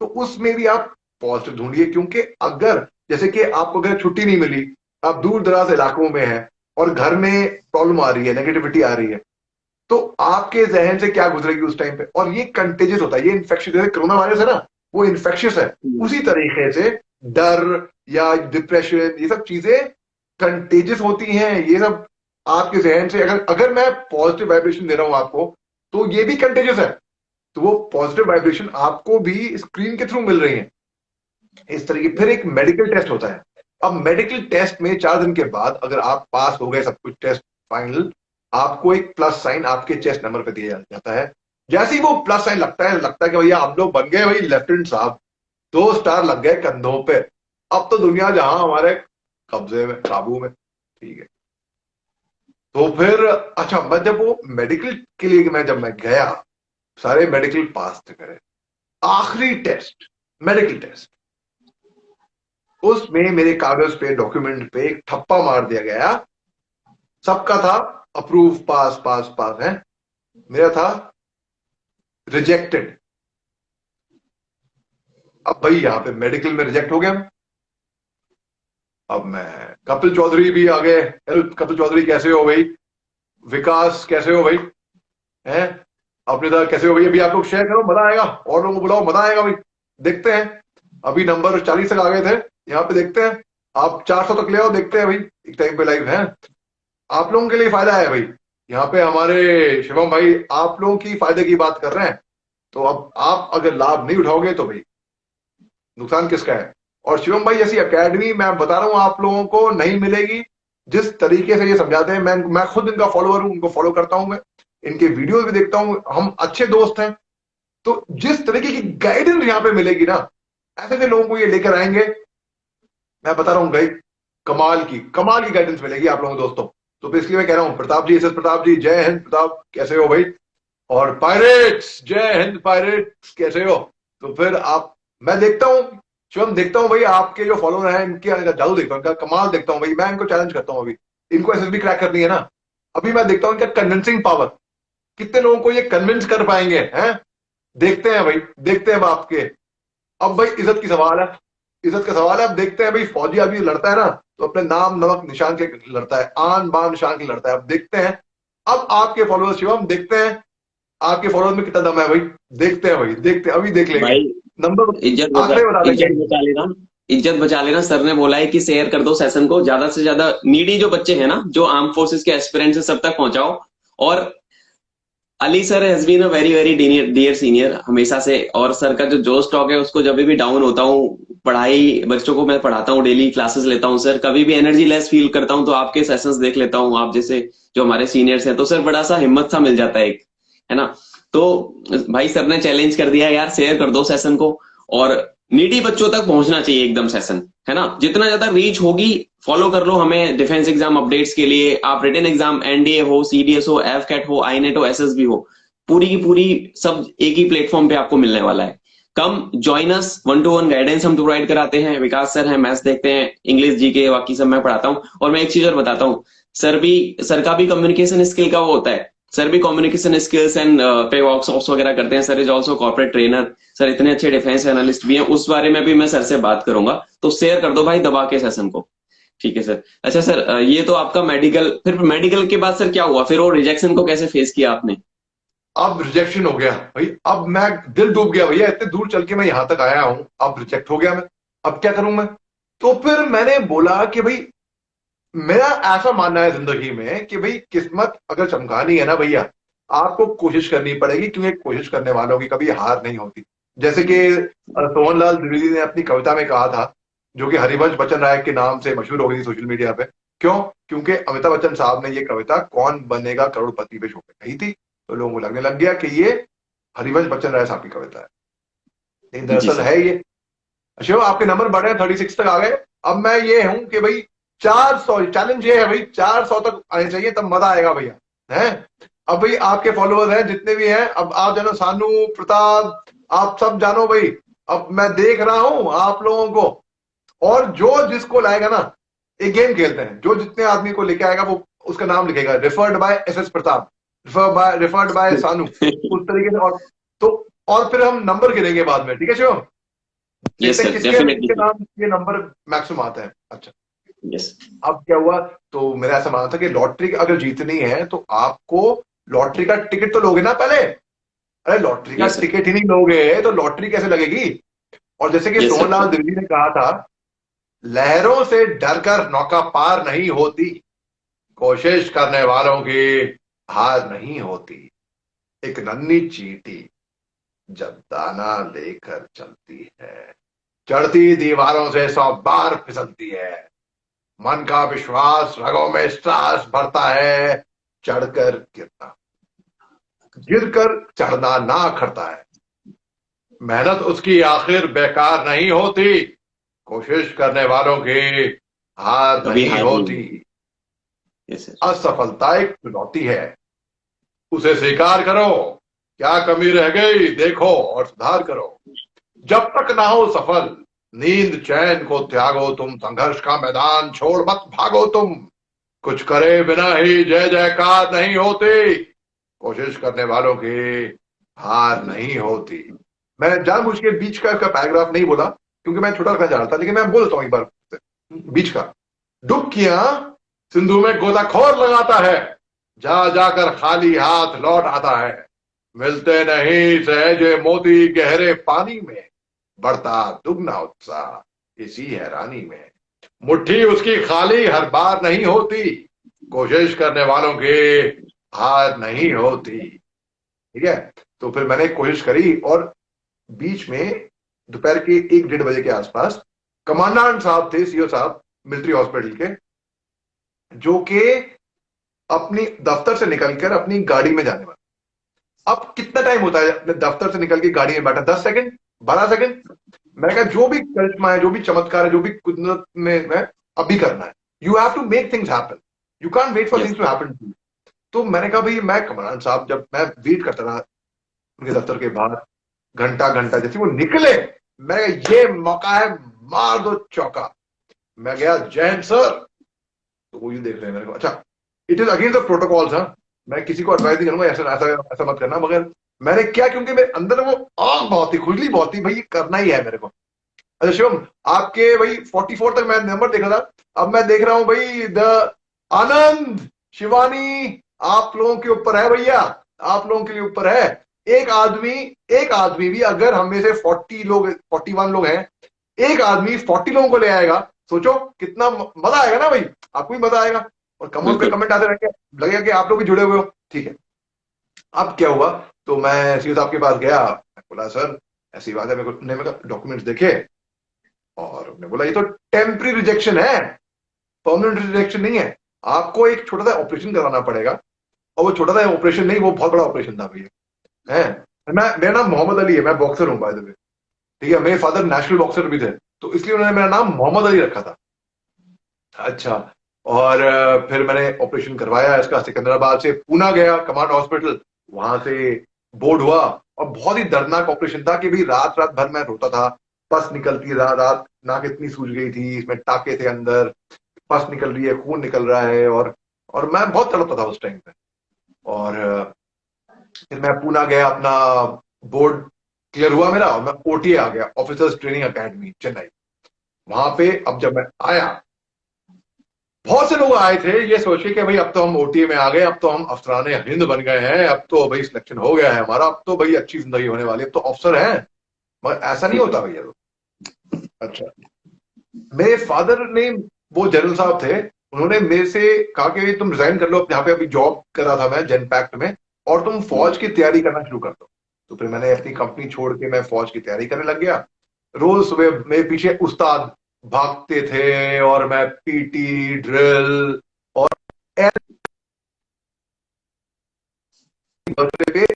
तो उसमें भी आप पॉजिटिव ढूंढिए, क्योंकि अगर जैसे कि आपको अगर छुट्टी नहीं मिली, आप दूर दराज इलाकों में हैं और घर में प्रॉब्लम आ रही है, नेगेटिविटी आ रही है, तो आपके जहन से क्या गुजरेगी उस टाइम पे। और ये कंटेजियस होता है, ये इन्फेक्शन, जैसे कोरोना वायरस है ना वो इन्फेक्शियस है, उसी तरीके से डर या डिप्रेशन ये सब चीजें कंटेजियस होती हैं। ये सब आपके जहन से, अगर अगर मैं पॉजिटिव वाइब्रेशन दे रहा हूं आपको तो ये भी कंटेजियस है, तो वो पॉजिटिव वाइब्रेशन आपको भी स्क्रीन के थ्रू मिल रही है इस तरीके। फिर एक मेडिकल टेस्ट होता है। अब मेडिकल टेस्ट में 4 दिन के बाद अगर आप पास हो गए सब कुछ टेस्ट फाइनल, आपको एक प्लस साइन आपके चेस्ट नंबर पे दिया जाता है। जैसे ही वो प्लस साइन लगता है कि भैया हम लोग बन गए भाई लेफ्टिनेंट साहब, 2 स्टार लग गए कंधों पे, अब तो दुनिया जहां हमारे कब्जे में, काबू में। ठीक है, तो फिर अच्छा, मैं जब वो मेडिकल के लिए जब मैं गया, सारे मेडिकल पास थे करे, आखिरी टेस्ट मेडिकल टेस्ट, उसमें मेरे कागज पे डॉक्यूमेंट पे एक ठप्पा मार दिया गया। सबका था अप्रूव, पास पास पास है, मेरा था रिजेक्टेड। अब भाई यहां पे मेडिकल में रिजेक्ट हो गया। अब मैं, कपिल चौधरी भी आ गए, हेलो कपिल चौधरी कैसे हो भाई, विकास कैसे हो भाई, हैं अपने तरह कैसे हो भाई, अभी आप लोग शेयर करो मजा आएगा, और लोगों को बुलाओ मजा आएगा भाई। देखते हैं, अभी नंबर 40 तक आ गए थे, यहाँ पे देखते हैं, आप 400 तक ले आओ, देखते हैं भाई, एक टाइम पे लाइव है, आप लोगों के लिए फायदा है भाई। यहाँ पे हमारे शिवम भाई आप लोगों की फायदे की बात कर रहे हैं, तो अब आप अगर लाभ नहीं उठाओगे तो भाई नुकसान किसका है। और शिवम भाई जैसी एकेडमी मैं बता रहा हूं आप लोगों को नहीं मिलेगी। जिस तरीके से ये समझाते हैं, मैं खुद इनका फॉलोअर हूं, उनको फॉलो करता हूं, मैं इनके वीडियोस भी देखता हूं, हम अच्छे दोस्त हैं। तो जिस तरीके की गाइडेंस यहाँ पे मिलेगी ना, ऐसे ऐसे लोगों को ये लेकर आएंगे, मैं बता रहा हूँ भाई, कमाल की गाइडेंस मिलेगी आप लोगों को दोस्तों। तो इसलिए मैं कह रहा हूँ, प्रताप जी, एस एस प्रताप जी, जय हिंद प्रताप, कैसे हो भाई, और पायरेट्स, जय हिंद पायरेट्स, कैसे हो। तो फिर आप, मैं देखता हूँ शिवम, देखता हूँ भाई आपके जो फॉलोअर हैं, इनके जादू देखता हूँ, इनका कमाल देखता हूँ भाई, मैं इनको चैलेंज करता हूँ, अभी इनको एसएसबी क्रैक करनी है ना, अभी मैं देखता हूँ इनका कन्विंसिंग पावर, कितने लोगों को ये कन्विंस कर पाएंगे हैं। देखते हैं भाई, देखते हैं अब आपके, अब भाई इज्जत की सवाल है, इज्जत का सवाल है। अब देखते हैं भाई, फौजी अभी लड़ता है ना, तो अपने नाम नमक निशान के लड़ता है, आन बान निशान के लड़ता है। अब देखते हैं, अब आपके फॉलोअर्स शिवम, देखते हैं आपके फॉलोअर्स में कितना दम है भाई, देखते हैं भाई, देखते हैं, अभी देख लेंगे भाई नंबर, आंकड़े बता देंगे। इज्जत बचा लेना, इज्जत बचा लेना। सर ने बोला है कि शेयर कर दो सेशन को, ज्यादा से ज्यादा नीडी जो बच्चे हैं ना, जो आर्म फोर्सेस के एस्पिरेंट्स है, सब तक पहुंचाओ। और Ali sir has been a very very dear senior हमेशा से, और सर का जो जोश टॉक है उसको जब भी डाउन होता हूँ, पढ़ाई बच्चों को मैं पढ़ाता हूँ, डेली क्लासेस लेता हूँ सर, कभी भी एनर्जी लेस फील करता हूँ तो आपके सेशंस देख लेता हूँ, आप जैसे जो हमारे सीनियर्स हैं, तो सर बड़ा सा हिम्मत सा मिल जाता है एक, है ना। तो भाई सर ने चैलेंज कर दिया यार, शेयर कर दो सेशन को, और नीडी बच्चों तक पहुंचना चाहिए एकदम सेशन, है ना। जितना ज्यादा रीच होगी, फॉलो कर लो हमें डिफेंस एग्जाम अपडेट्स के लिए, आप रिटन एग्जाम एनडीए हो, सीडीएस हो, एफकेट हो, आईनेट हो, एसएसबी हो, पूरी की पूरी सब एक ही प्लेटफॉर्म पे आपको मिलने वाला है। Come join us, 1-to-1 guidance हम प्रोवाइड कराते हैं, विकास सर हैं, मैथ्स देखते हैं, इंग्लिश जीके बाकी सब मैं पढ़ाता हूँ। और मैं एक चीज और बताता हूँ, सर का भी कम्युनिकेशन स्किल का वो होता है, सर भी कम्युनिकेशन स्किल्स एंड पे वर्कशॉप्स वगैरह करते हैं। Sir is also corporate trainer, sir इतने अच्छे डिफेंस एनालिस्ट भी हैं, उस बारे में भी मैं सर से बात करूंगा। तो शेयर कर दो भाई दबा के सेशन को, ठीक है सर। अच्छा सर, ये तो आपका मेडिकल, फिर मेडिकल के बाद सर क्या हुआ, फिर वो रिजेक्शन को कैसे फेस किया आपने। अब रिजेक्शन हो गया भाई, अब मैं दिल डूब गया भैया, इतने दूर चल के मैं यहां तक आया हूं, अब रिजेक्ट हो गया मैं, अब क्या करूं मैं। तो फिर मैंने बोला कि भाई, मेरा ऐसा मानना है जिंदगी में कि भाई किस्मत अगर चमकानी है ना भैया, आपको कोशिश करनी पड़ेगी, क्योंकि कोशिश करने वालों की कभी हार नहीं होती। जैसे कि सोहनलाल द्विवेदी ने अपनी कविता में कहा था, जो कि हरिवंश बच्चन राय के नाम से मशहूर हो गई थी सोशल मीडिया पे, क्यों, क्योंकि अमिताभ बच्चन साहब ने ये कविता कौन बनेगा करोड़पति पे शो पे कही थी, तो लोगों को लगने लग गया कि ये हरिवंश बच्चन राय साहब की कविता है, लेकिन जी दरअसल सर। है ये। शिव आपके नंबर बढ़े, 36 तक आ गए। अब मैं ये हूं कि भाई 400, चैलेंज ये है भाई, 400 तक आने चाहिए, तब मजा आएगा भैया, है। अब भाई आपके फॉलोअर्स हैं जितने भी हैं, अब आप जानो, सानू, प्रताप, आप सब जानो भाई, अब मैं देख रहा हूं आप लोगों को, और जो जिसको लाएगा ना, एक गेम खेलते हैं, जो जितने आदमी को लेके आएगा वो उसका नाम लिखेगा, referred by S S Pratap, referred by Sanu, उस तरीके से। और तो, और फिर हम नंबर गिनेंगे बाद में, ठीक है शिवम, यस देखते हैं सर, किसके डेफिनेटली किसके सर। नाम ये नंबर मैक्सिमम आता है। अच्छा, यस। अब क्या हुआ, तो मेरा ऐसा मानना था कि लॉटरी अगर जीतनी है तो आपको लॉटरी का टिकट तो लोगे ना पहले। अरे लॉटरी का यस सर। टिकट ही नहीं लोगे तो लॉटरी कैसे लगेगी। और जैसे कि यस सोहनलाल सर। द्विवेदी ने कहा था, लहरों से डरकर नौका पार नहीं होती, कोशिश करने वालों की हार नहीं होती, एक नन्ही चींटी जब दाना लेकर चलती है, चढ़ती दीवारों से 100 बार फिसलती है, मन का विश्वास रगों में स्ट्रास भरता है, चढ़कर गिरना, गिरकर चढ़ना ना करता है। मेहनत उसकी आखिर बेकार नहीं होती, कोशिश करने वालों की हार कभी नहीं हार नहीं होती। होती। Yes sir. असफलता एक चुनौती है, उसे स्वीकार करो, क्या कमी रह गई देखो और सुधार करो। जब तक ना हो सफल, नींद चैन को त्यागो तुम, संघर्ष का मैदान छोड़ मत भागो तुम। कुछ करे बिना ही जय जयकार नहीं होती, कोशिश करने वालों की हार नहीं होती। मैं जानबूझ के बीच का पैराग्राफ नहीं बोला क्योंकि मैं छोटा रखना चाह रहा था, लेकिन मैं बोलता हूं एक बार बीच का। डुबकियां सिंधु में गोताखोर लगाता है, जा जाकर खाली हाथ लौट आता है। मिलते नहीं सहजे मोती गहरे पानी में, बढ़ता दुगना उत्साह इसी हैरानी में। मुट्ठी उसकी खाली हर बार नहीं होती, कोशिश करने वालों की हार नहीं होती। ठीक है, तो फिर मैंने कोशिश करी और बीच में दोपहर के 1-1:30 बजे के आसपास कमांडेंट साहब थे, सीओ साहब मिलिट्री हॉस्पिटल के, जो कि अपनी दफ्तर से निकलकर अपनी गाड़ी में जाने वाले। अब कितना टाइम होता है अपने दफ्तर से निकल के गाड़ी में बैठा? 10 सेकंड, 12 सेकंड। मैंने कहा जो भी करिश्मा है, जो भी चमत्कार है, जो भी कुदरत में है, अभी करना है। You have to make things happen, you can't wait for यस। Things to happen. तो मैंने कहा भाई, मैं कमांडेंट साहब जब मैं वेट करता रहा उनके दफ्तर के बाहर घंटा घंटा, जैसे वो निकले मैं ये मौका है, मार दो चौका। मैं गया, जैन सर। तो वो ये देख रहे हैं मेरे को, अच्छा it is against the protocols. हाँ, मैं किसी को एडवाइस नहीं करूंगा ऐसा ऐसा ऐसा मत करना, मगर मैंने क्या, क्योंकि मेरे अंदर वो आग बहुत थी, खुजली बहुत थी, भाई ये करना ही है मेरे को। अच्छा शिवम, आपके भाई 44 तक मैं नंबर देखा था, अब मैं देख रहा हूं भाई द आनंद शिवानी आप लोगों के ऊपर है भैया, आप लोगों के लिए ऊपर है। एक आदमी भी अगर हम में से 40 लोग, 41 लोग हैं, एक आदमी 40 लोगों को ले आएगा, सोचो कितना मजा आएगा ना भाई, आपको भी मजा आएगा। और कमेंट पे बिल्कुल। कमेंट आते रहेंगे, लगेगा कि आप लोग भी जुड़े हुए हो। ठीक है, अब क्या हुआ, तो मैं सीओ साहब के पास गया, मैं बोला सर ऐसी बात है, मेरे को, मेरे डॉक्यूमेंट्स देखे और उन्होंने बोला ये तो टेम्पररी रिजेक्शन है, परमानेंट रिजेक्शन नहीं है, आपको एक छोटा सा ऑपरेशन कराना पड़ेगा। और वो छोटा सा ऑपरेशन नहीं, वो बहुत बड़ा ऑपरेशन था भैया। है, मेरा नाम मोहम्मद अली है, मैं बॉक्सर हूँ बाय द वे। ठीक है, मेरे फादर नेशनल बॉक्सर भी थे, तो इसलिए उन्होंने मेरा नाम मोहम्मद अली रखा था। अच्छा, और फिर मैंने ऑपरेशन करवाया इसका, सिकंदराबाद से पूना गया कमांड हॉस्पिटल, वहां से बोर्ड हुआ। और बहुत ही दर्दनाक ऑपरेशन था कि भाई रात रात भर मैं रोता था, पस निकलती रात रात, नाक इतनी सूज गई थी, इसमें टाके थे अंदर, पस निकल रही है, खून निकल रहा है, और मैं बहुत तड़पता था उस टाइम पे। और फिर मैं पूना गया, अपना बोर्ड क्लियर हुआ मेरा, और मैं ओटीए आ गया, ऑफिसर्स ट्रेनिंग एकेडमी चेन्नई। वहां पे अब जब मैं आया, बहुत से लोग आए थे ये सोच के कि भाई अब तो हम ओटीए में आ गए, अब तो हम अफसराने हिंद बन गए हैं, अब तो भाई सिलेक्शन हो गया है हमारा, अब तो भाई अच्छी जिंदगी होने वाली है, अब तो अफसर हैं। मगर ऐसा नहीं होता भैया। अच्छा, मेरे फादर ने, वो जनरल साहब थे, उन्होंने मेरे से कहा कि तुम रिजाइन कर लो, जहां पे अभी जॉब कर रहा था मैं जेन पैक्ट में, और तुम फौज की तैयारी करना शुरू कर दो। तो फिर मैंने अपनी कंपनी छोड़ के मैं फौज की तैयारी करने लग गया। रोज सुबह मेरे पीछे उस्ताद भागते थे, और मैं पीटी ड्रिल और पे,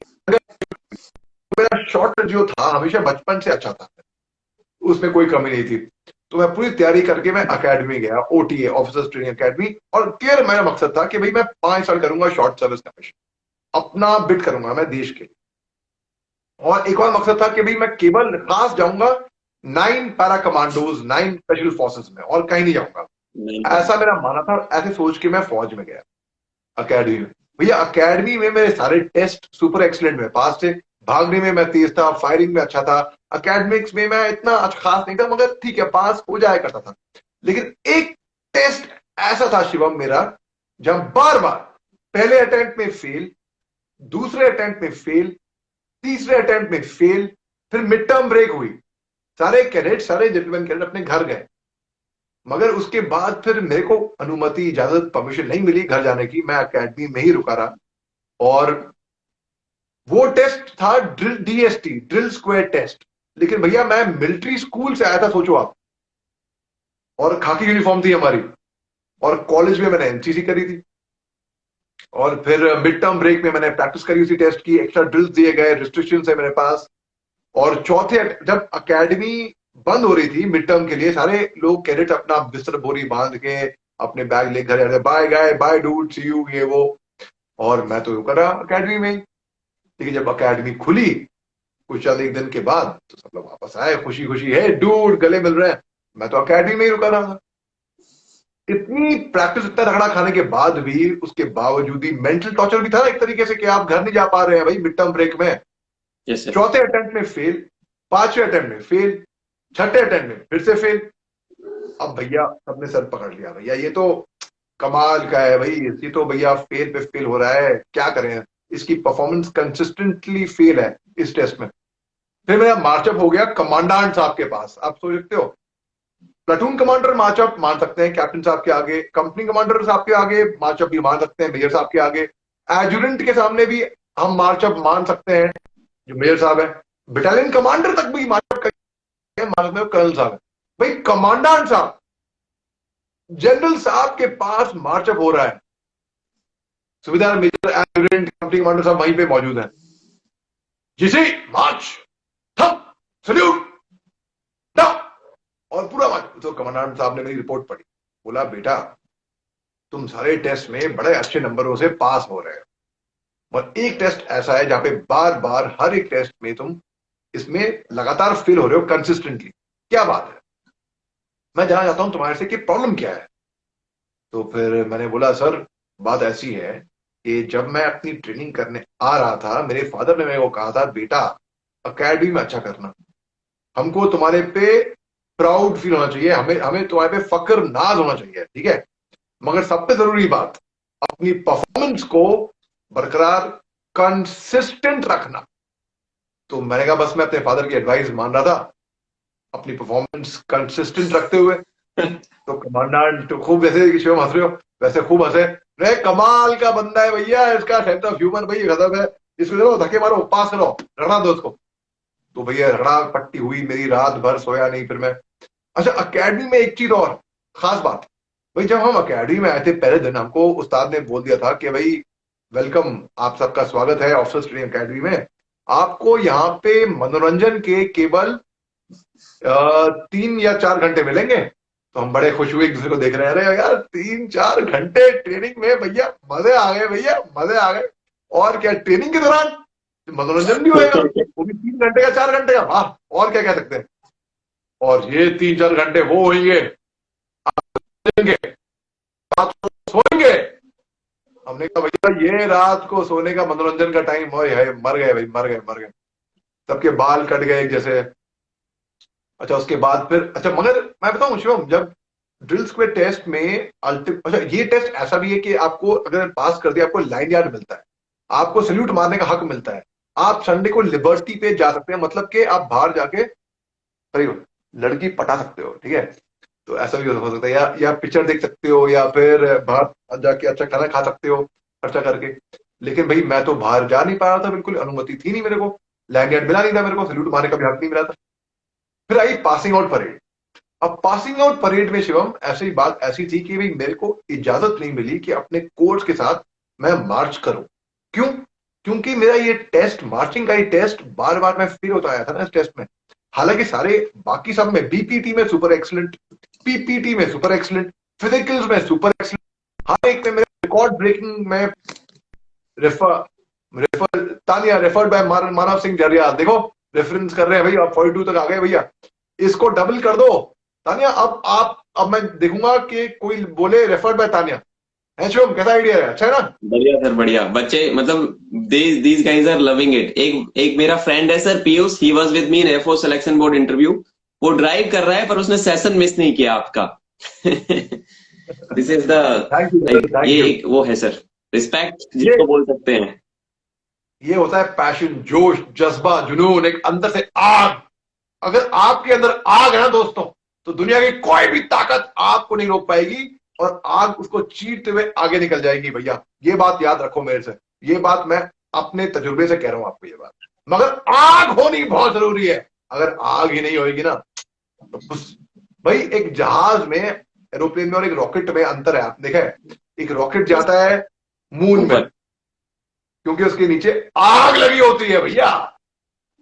मेरा शॉट जो था हमेशा बचपन से अच्छा था, उसमें कोई कमी नहीं थी। तो मैं पूरी तैयारी करके मैं अकेडमी गया, ओटीए ऑफिसर्स ट्रेनिंग अकेडमी, और क्लियर मेरा मकसद था कि भाई मैं 5 साल करूंगा शॉर्ट सर्विस कमीशन, अपना बिट करूंगा मैं देश के लिए। और एक और मकसद था कि भाई मैं केवल खास जाऊंगा 9 पैरा कमांडोज, 9 स्पेशल फोर्सेस में, और कहीं नहीं जाऊंगा, ऐसा मेरा माना था। ऐसे सोच के मैं फौज में गया अकेडमी में। भैया अकेडमी में मेरे सारे टेस्ट सुपर एक्सीलेंट में पास थे, भागने में मैं तेज था, फायरिंग में अच्छा था, अकेडमिक्स में मैं इतना अच्छा खास नहीं था, मगर ठीक है पास हो जाया करता था। लेकिन एक टेस्ट ऐसा था शिवम मेरा, जब बार बार पहले अटेम्प्ट में फेल, दूसरे अटेम्प्ट में फेल, तीसरे अटेम्प्ट में फेल, फिर मिड टर्म ब्रेक हुई, सारे कैडेट, सारे जेंटलमैन कैडेट अपने घर गए, मगर उसके बाद फिर मेरे को अनुमति, इजाजत, परमिशन नहीं मिली घर जाने की, मैं अकेडमी में ही रुका रहा। और वो टेस्ट था drill, DST, drill square test. लेकिन भैया मैं मिलिट्री स्कूल से आया था, सोचो आप, और खाकी यूनिफॉर्म थी हमारी, और कॉलेज में मैंने एनसीसी करी थी। और फिर मिड टर्म ब्रेक में मैंने प्रैक्टिस करी उसी टेस्ट की, एक्स्ट्रा ड्रिल्स दिए गए, रिस्ट्रिक्शंस है मेरे पास। और चौथे जब अकेडमी बंद हो रही थी मिड टर्म के लिए, सारे लोग कैडेट अपना बिस्तर बोरी बांध के अपने बैग लेकर घर जाते, bye guy bye dude see you ये वो, और मैं तो कर रहा अकेडमी में ही। लेकिन जब अकेडमी खुली कुछ चंद एक दिन के बाद तो सब लोग वापस आए, खुशी खुशी है डूड गले मिल रहे हैं, मैं तो अकेडमी में ही रुका रहा था। इतनी प्रैक्टिस, इतना रगड़ा खाने के बाद भी, उसके बावजूद ही मेंटल टॉर्चर भी था एक तरीके से कि आप घर नहीं जा पा रहे हैं भाई मिड टर्म ब्रेक में। Yes sir. चौथे अटेम्प्ट में फेल, पांचवें अटेम्प्ट में फेल, छठे अटेम्प्ट में फिर से फेल। अब भैया सबने सर पकड़ लिया, भैया ये तो कमाल का है भाई, ये तो भैया फेल पे फेल हो रहा है, क्या करें, इसकी परफॉर्मेंस कंसिस्टेंटली फेल है इस टेस्ट में। फिर मेरा मार्चअप हो गया कमांडेंट साहब के पास। आप सोच सकते हो, प्लाटून कमांडर मार्चअप मान सकते हैं कैप्टन साहब के आगे, कंपनी कमांडर साहब के आगे मार्चअप भी मान सकते हैं मेजर साहब के आगे, एजुडेंट के सामने भी हम मार्चअप मान सकते हैं जो मेजर साहब है, बटालियन कमांडर तक भी मार्चअप मान सकते हो कर्नल साहब है। भाई कमांडेंट साहब, जनरल साहब के पास मार्चअप हो रहा है, सुबेदार मेजर एजुडेंट कंपनी कमांडर साहब वहीं पे मौजूद है। जिसे मार्च थम सल्यूट डाउन, और पूरा मार्च। तो कमांडेंट साहब ने मेरी रिपोर्ट पढ़ी, बोला बेटा तुम सारे टेस्ट में बड़े अच्छे नंबरों से पास हो रहे हो, और एक टेस्ट ऐसा है जहां पे बार बार हर एक टेस्ट में तुम इसमें लगातार फेल हो रहे हो कंसिस्टेंटली, क्या बात है, मैं जानना चाहता हूं तुम्हारे से कि प्रॉब्लम क्या है। तो फिर मैंने बोला सर बात ऐसी है कि जब मैं अपनी ट्रेनिंग करने आ रहा था मेरे फादर ने मेरे को कहा था बेटा अकेडमी में अच्छा करना, हमको तुम्हारे पे प्राउड फील होना चाहिए, हमें हमें तुम्हारे पे फक्र नाज होना चाहिए, ठीक है, मगर सबसे जरूरी बात अपनी परफॉर्मेंस को बरकरार कंसिस्टेंट रखना। तो मैंने कहा बस मैं अपने फादर की एडवाइस मान रहा था अपनी परफॉर्मेंस कंसिस्टेंट रखते हुए। तो कमांडेंट तो खूब, वैसे शिवम हंस रहे हो, वैसे खूब हंसे, रे कमाल का बंदा है भैया, इसका सेंस ऑफ ह्यूमर भाई गजब है, इसको चलो धक्के मारो पास करो रगड़ा दो उसको। तो भैया रगड़ा पट्टी हुई मेरी, रात भर सोया नहीं फिर मैं। अच्छा अकेडमी में एक चीज और खास बात, भाई जब हम अकेडमी में आए थे पहले दिन हमको उस्ताद ने बोल दिया था कि भाई वेलकम, आप सबका स्वागत है ऑफिसर्स ट्रेनिंग अकेडमी में, आपको यहाँ पे मनोरंजन के केवल 3 या 4 घंटे मिलेंगे। तो हम बड़े खुश हुए एक दूसरे को देख रहे हैं, अरे यार 3-4 घंटे ट्रेनिंग में भैया मजे आ गए, भैया मजे आ गए, और क्या ट्रेनिंग के दौरान मनोरंजन भी होएगा, वो भी 3 घंटे का 4 घंटे का, वाह और क्या कह सकते हैं। और ये 3-4 घंटे वो होंगे रात को सोएंगे। हमने कहा भैया ये रात को सोने का मनोरंजन का टाइम हो है, मर गए भाई मर गए मर गए, सबके बाल कट गए एक जैसे। अच्छा उसके बाद फिर, अच्छा मगर मैं बताऊं शिवम, जब ड्रिल स्क्वाड टेस्ट में अच्छा ये टेस्ट ऐसा भी है कि आपको अगर पास कर दिया आपको लाइन यार्ड मिलता है, आपको सल्यूट मारने का हक मिलता है, आप संडे को लिबर्टी पे जा सकते हैं, मतलब कि आप बाहर जाके सही लड़की पटा सकते हो, ठीक है, तो ऐसा भी हो सकता है, या पिक्चर देख सकते हो, या फिर बाहर जाके अच्छा खाना खा सकते हो खर्चा करके। लेकिन भाई मैं तो बाहर जा नहीं पा रहा था, बिल्कुल अनुमति थी नहीं मेरे को, लैंड यार्ड मिला नहीं था मेरे को, सल्यूट मारने का भी हक नहीं मिला था। फिर आई पासिंग आउट परेड। अब पासिंग आउट परेड में शिवम ऐसी बात ऐसी थी कि भाई मेरे को इजाजत नहीं मिली कि अपने कोच के साथ मैं मार्च करूं। क्यों? क्योंकि मेरा ये टेस्ट, मार्चिंग का ये टेस्ट बार बार मैं फेल होता आया था ना इस टेस्ट में। हालांकि सारे बाकी सब में बीपीटी में सुपर एक्सलेंट, पीपीटी में सुपर एक्सलेंट, फिजिकल्स में सुपर एक्सलेंट, हर एक में मेरे रिकॉर्ड ब्रेकिंग में तानिया रेफर्ड बाय मानव सिंह जरिया, देखो रेफरेंस कर रहे हैं भैया, 42 तक आ गए भैया, इसको डबल कर दो तानिया। अब मैं देखूंगा कि कोई बोले रेफर्ड बाय तानिया है। शिवम कैसा आइडिया है, अच्छा है ना? बढ़िया सर बढ़िया, बच्चे मतलब these guys are loving it. एक मेरा फ्रेंड है sir Piyush, he was with me in air force selection board interview, वो ड्राइव कर रहा है पर उसने सेशन मिस नहीं किया आपका। This is the thank you like, thank ये यू। एक वो है सर, रिस्पेक्ट जिसको बोल सकते हैं। ये होता है पैशन, जोश, जज्बा, जुनून, एक अंदर से आग। अगर आपके अंदर आग है ना दोस्तों, तो दुनिया की कोई भी ताकत आपको नहीं रोक पाएगी, और आग उसको चीरते हुए आगे निकल जाएगी भैया। ये बात याद रखो मेरे से, ये बात मैं अपने तजुर्बे से कह रहा हूं आपको ये बात। मगर आग होनी बहुत जरूरी है, अगर आग ही नहीं होगी ना तो भाई एक जहाज में, एरोप्लेन में और एक रॉकेट में अंतर है। आप देखें, एक रॉकेट जाता है मून में, ऊपर। क्योंकि उसके नीचे आग लगी होती है भैया।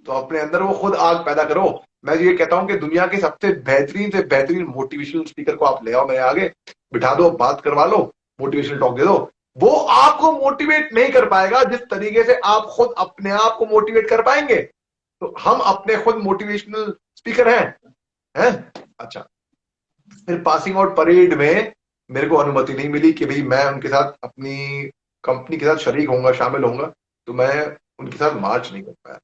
तो अपने अंदर वो खुद आग पैदा करो। मैं ये कहता हूं कि दुनिया के सबसे बेहतरीन से बेहतरीन मोटिवेशनल स्पीकर को आप ले आओ मेरे आगे, बिठा दो, बात करवा लो, मोटिवेशनल टॉक दे दो। वो आपको मोटिवेट नहीं कर पाएगा जिस तरीके से आप खुद अपने आप को मोटिवेट कर पाएंगे। तो हम अपने खुद मोटिवेशनल स्पीकर हैं। अच्छा, फिर पासिंग आउट परेड में मेरे को अनुमति नहीं मिली कि भाई मैं उनके साथ अपनी कंपनी के साथ शरीक होऊंगा, शामिल होऊंगा, तो मैं उनके साथ मार्च नहीं कर पाया।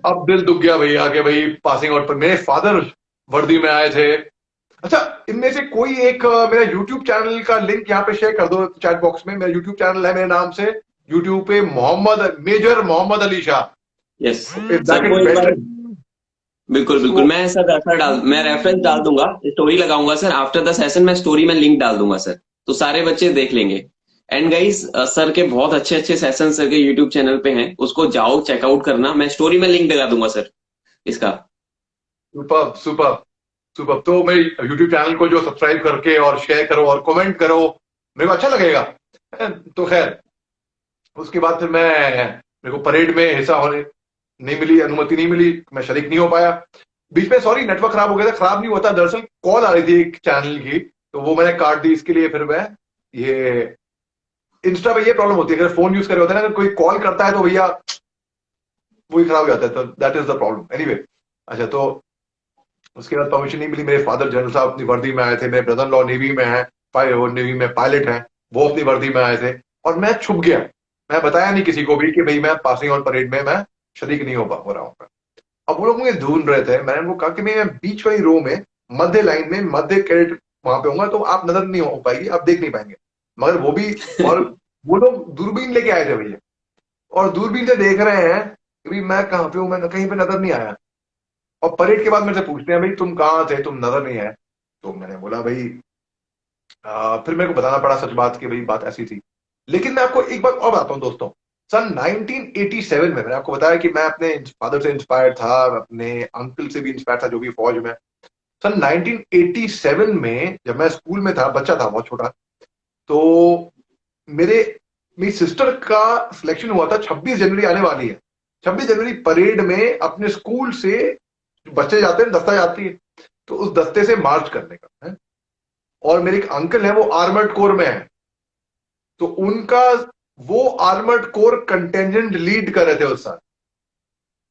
अब दिल दुख गया भैया कि भाई पासिंग आउट पर मेरे फादर वर्दी में आए थे। अच्छा, इनमें से कोई एक मेरा यूट्यूब चैनल का लिंक यहाँ पे शेयर कर दो चैट बॉक्स में। मेरा यूट्यूब चैनल है मेरे नाम से यूट्यूब पे, major Mohammad Ali Shah. Yes if that sir, is वो एक बार, बेटर। बिल्कुल बिल्कुल, तो मैं सर मैं रेफरेंस डाल दूंगा, स्टोरी लगाऊंगा सर, आफ्टर द सेशन मैं स्टोरी में लिंक डाल दूंगा सर, तो सारे बच्चे देख लेंगे। एंड गाइस, सर के बहुत अच्छे अच्छे सेशन सर के यूट्यूब चैनल पे हैं, उसको जाओ चेकआउट करना, मैं स्टोरी में लिंक लगा दूंगा सर इसका। Super super super. तो मेरे यूट्यूब चैनल को जो सब्सक्राइब करके और शेयर करो और कमेंट करो, मेरे को अच्छा लगेगा। तो खैर, उसके बाद फिर मेरे को परेड में हिस्सा होने नहीं मिली, अनुमति नहीं मिली, मैं शरीक नहीं हो पाया। बीच में सॉरी नेटवर्क खराब हो गया था। खराब नहीं होता, दरअसल कॉल आ रही थी एक चैनल की, तो वो मैंने काट दी। इसके लिए फिर मैं ये इंस्टा पे ये प्रॉब्लम होती है, अगर फोन यूज कर रहे होते हैं ना, अगर कोई कॉल करता है तो भैया वही खराब हो जाता है। तो that is the problem. Anyway, अच्छा, तो उसके बाद परमिशन नहीं मिली। मेरे फादर जनरल साहब अपनी वर्दी में आए थे, मेरे ब्रदर लॉ नेवी में है, नेवी में पायलट है, वो अपनी वर्दी में आए थे, और मैं छुप गया। मैं बताया नहीं किसी को भी कि भाई मैं पासिंग आउट परेड में मैं शरीक नहीं हो रहा हूँ। अब वो लोग मुझे ढूंढ रहे थे। मैंने उनको कहा कि मैं बीच वाली रो में, मध्य लाइन में, मध्य कैडेट वहां पे होऊंगा, तो आप नजर नहीं हो पाएगी, आप देख नहीं पाएंगे। मगर वो भी, और वो लोग दूरबीन लेके आए थे भैया, और दूरबीन से देख रहे हैं कि भाई मैं कहाँ पे हूं, मैं कहीं पे नजर नहीं आया। और परेड के बाद मेरे से पूछते हैं भाई तुम कहाँ थे, तुम नजर नहीं आए। तो मैंने बोला भाई, फिर मेरे को बताना पड़ा सच बात कि भाई बात ऐसी थी। लेकिन मैं आपको एक बात और बताता हूँ दोस्तों। सन 1987 में मैंने आपको बताया कि मैं अपने फादर से इंस्पायर्ड था, अपने अंकल से भी इंस्पायर्ड था जो भी फौज में। सन 1987 में जब मैं स्कूल में था, बच्चा था बहुत छोटा, तो मेरे मेरी सिस्टर का सिलेक्शन हुआ था। 26 जनवरी आने वाली है, 26 जनवरी परेड में अपने स्कूल से बच्चे जाते हैं, दस्ता जाती है, तो उस दस्ते से मार्च करने का है। और मेरे एक अंकल है, वो आर्मर्ड कोर में है, तो उनका वो आर्मर्ड कोर कंटेंजेंट लीड कर रहे थे उस साल।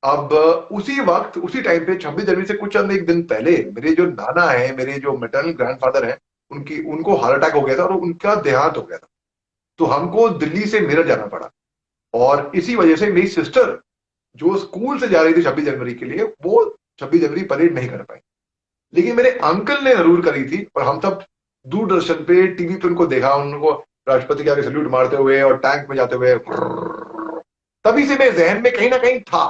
अब उसी वक्त, उसी टाइम पे 26 जनवरी से कुछ चंद एक दिन पहले मेरे जो नाना है, मेरे जो मैटरनल ग्रैंडफादर है, उनको हार्ट अटैक हो गया था और उनका देहांत हो गया था। तो हमको दिल्ली से मेरठ जाना पड़ा, और इसी वजह से मेरी सिस्टर जो स्कूल से जा रही थी 26 जनवरी के लिए, वो 26 जनवरी परेड नहीं कर पाई। लेकिन मेरे अंकल ने जरूर करी थी, और हम सब दूरदर्शन पे, टीवी पे उनको देखा, उनको राष्ट्रपति के आगे सल्यूट मारते हुए और टैंक में जाते हुए। तभी से मेरे जहन में कहीं ना कहीं था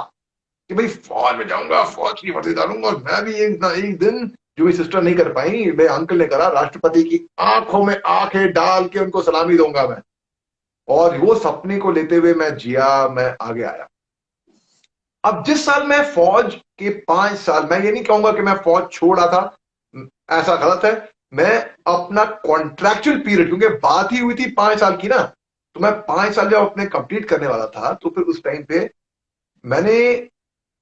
कि भाई फौज में जाऊंगा, फौज की वर्दी डालूंगा, और मैं भी एक ना एक दिन, जो भी सिस्टर नहीं कर पाई, मेरे अंकल ने करा, राष्ट्रपति की आंखों में आंखें डाल के उनको सलामी दूंगा मैं। और वो सपने को लेते हुए मैं जिया, मैं आगे आया। अब जिस साल मैं फौज के 5 साल, मैं ये नहीं कहूंगा कि मैं फौज छोड़ा था, ऐसा गलत है। मैं अपना कॉन्ट्रैक्चुअल पीरियड, क्योंकि बात ही हुई थी 5 साल की ना, तो मैं 5 साल जब अपने कंप्लीट करने वाला था, तो फिर उस टाइम पे मैंने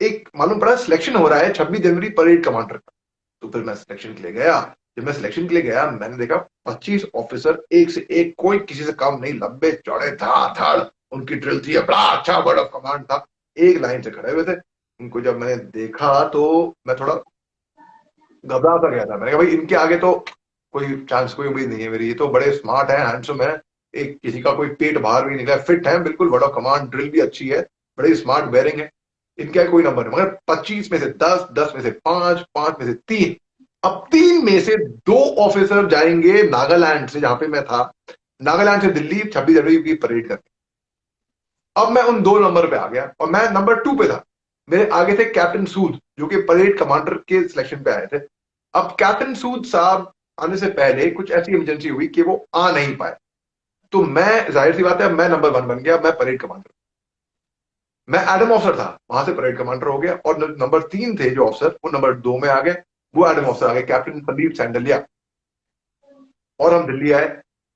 एक मालूम पड़ा सिलेक्शन हो रहा है 26 जनवरी परेड कमांडर का। तो फिर मैं सिलेक्शन के लिए गया। जब मैं सिलेक्शन के लिए गया, मैंने देखा 25 ऑफिसर, एक से एक, कोई किसी से कम नहीं, लंबे चौड़े धाड़, उनकी ड्रिल थी, बड़ा अच्छा वर्ड ऑफ कमांड था, एक लाइन से खड़े हुए थे। उनको जब मैंने देखा तो मैं थोड़ा घबरा सा गया था। मैंने कहा भाई इनके आगे तो कोई चांस, कोई उम्मीद नहीं है मेरी। ये तो बड़े स्मार्ट है, हैंडसम है, एक किसी का कोई पेट बाहर भी नहीं निकला, फिट है बिल्कुल, वर्ड ऑफ कमांड, ड्रिल भी अच्छी है, बड़ी स्मार्ट बेयरिंग है, इनका कोई नंबर नहीं। मगर 25 में से 10, 10 में से 5, 5 में से 3, अब 3 में से 2 ऑफिसर जाएंगे नागालैंड से, जहां पे मैं था, नागालैंड से दिल्ली 26 जनवरी की परेड करने। अब मैं उन 2 नंबर पे आ गया, और मैं नंबर 2 पे था। मेरे आगे थे कैप्टन सूद, जो कि परेड कमांडर के सिलेक्शन पे आए थे। अब कैप्टन सूद साहब आने से पहले कुछ ऐसी इमरजेंसी हुई कि वो आ नहीं पाए, तो मैं, जाहिर सी बात है, मैं नंबर 1 बन गया, मैं परेड कमांडर। मैं एडम ऑफिसर था, वहां से परेड कमांडर हो गया, और नंबर 3 थे जो ऑफिसर, वो नंबर 2 में आ गए, वो एडम ऑफिसर आ गए, कैप्टन संदीप सैंडलिया। और हम दिल्ली आए।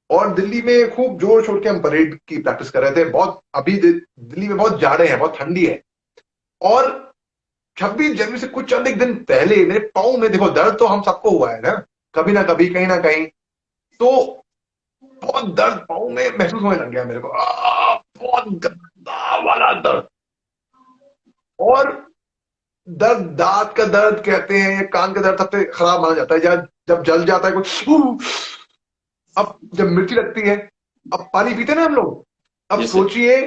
और दिल्ली में खूब जोर शोर के हम परेड की प्रैक्टिस कर रहे थे। बहुत अभी दिल्ली में बहुत जाड़े हैं, बहुत ठंडी है। और 26 जनवरी से कुछ चंद एक दिन पहले मेरे पाँव में, देखो दर्द तो हम सबको हुआ है ना कभी कहीं ना कहीं। तो बहुत दर्द पाँव में महसूस होने लग गया मेरे को, बहुत गंदा वाला दर्द। और दर्द, दांत का दर्द कहते हैं, कान का दर्द सबसे खराब माना जाता है। जब जल जाता है कुछ, अब जब मिर्ची लगती है, अब पानी पीते ना हम लोग, अब Yes, sir. सोचिए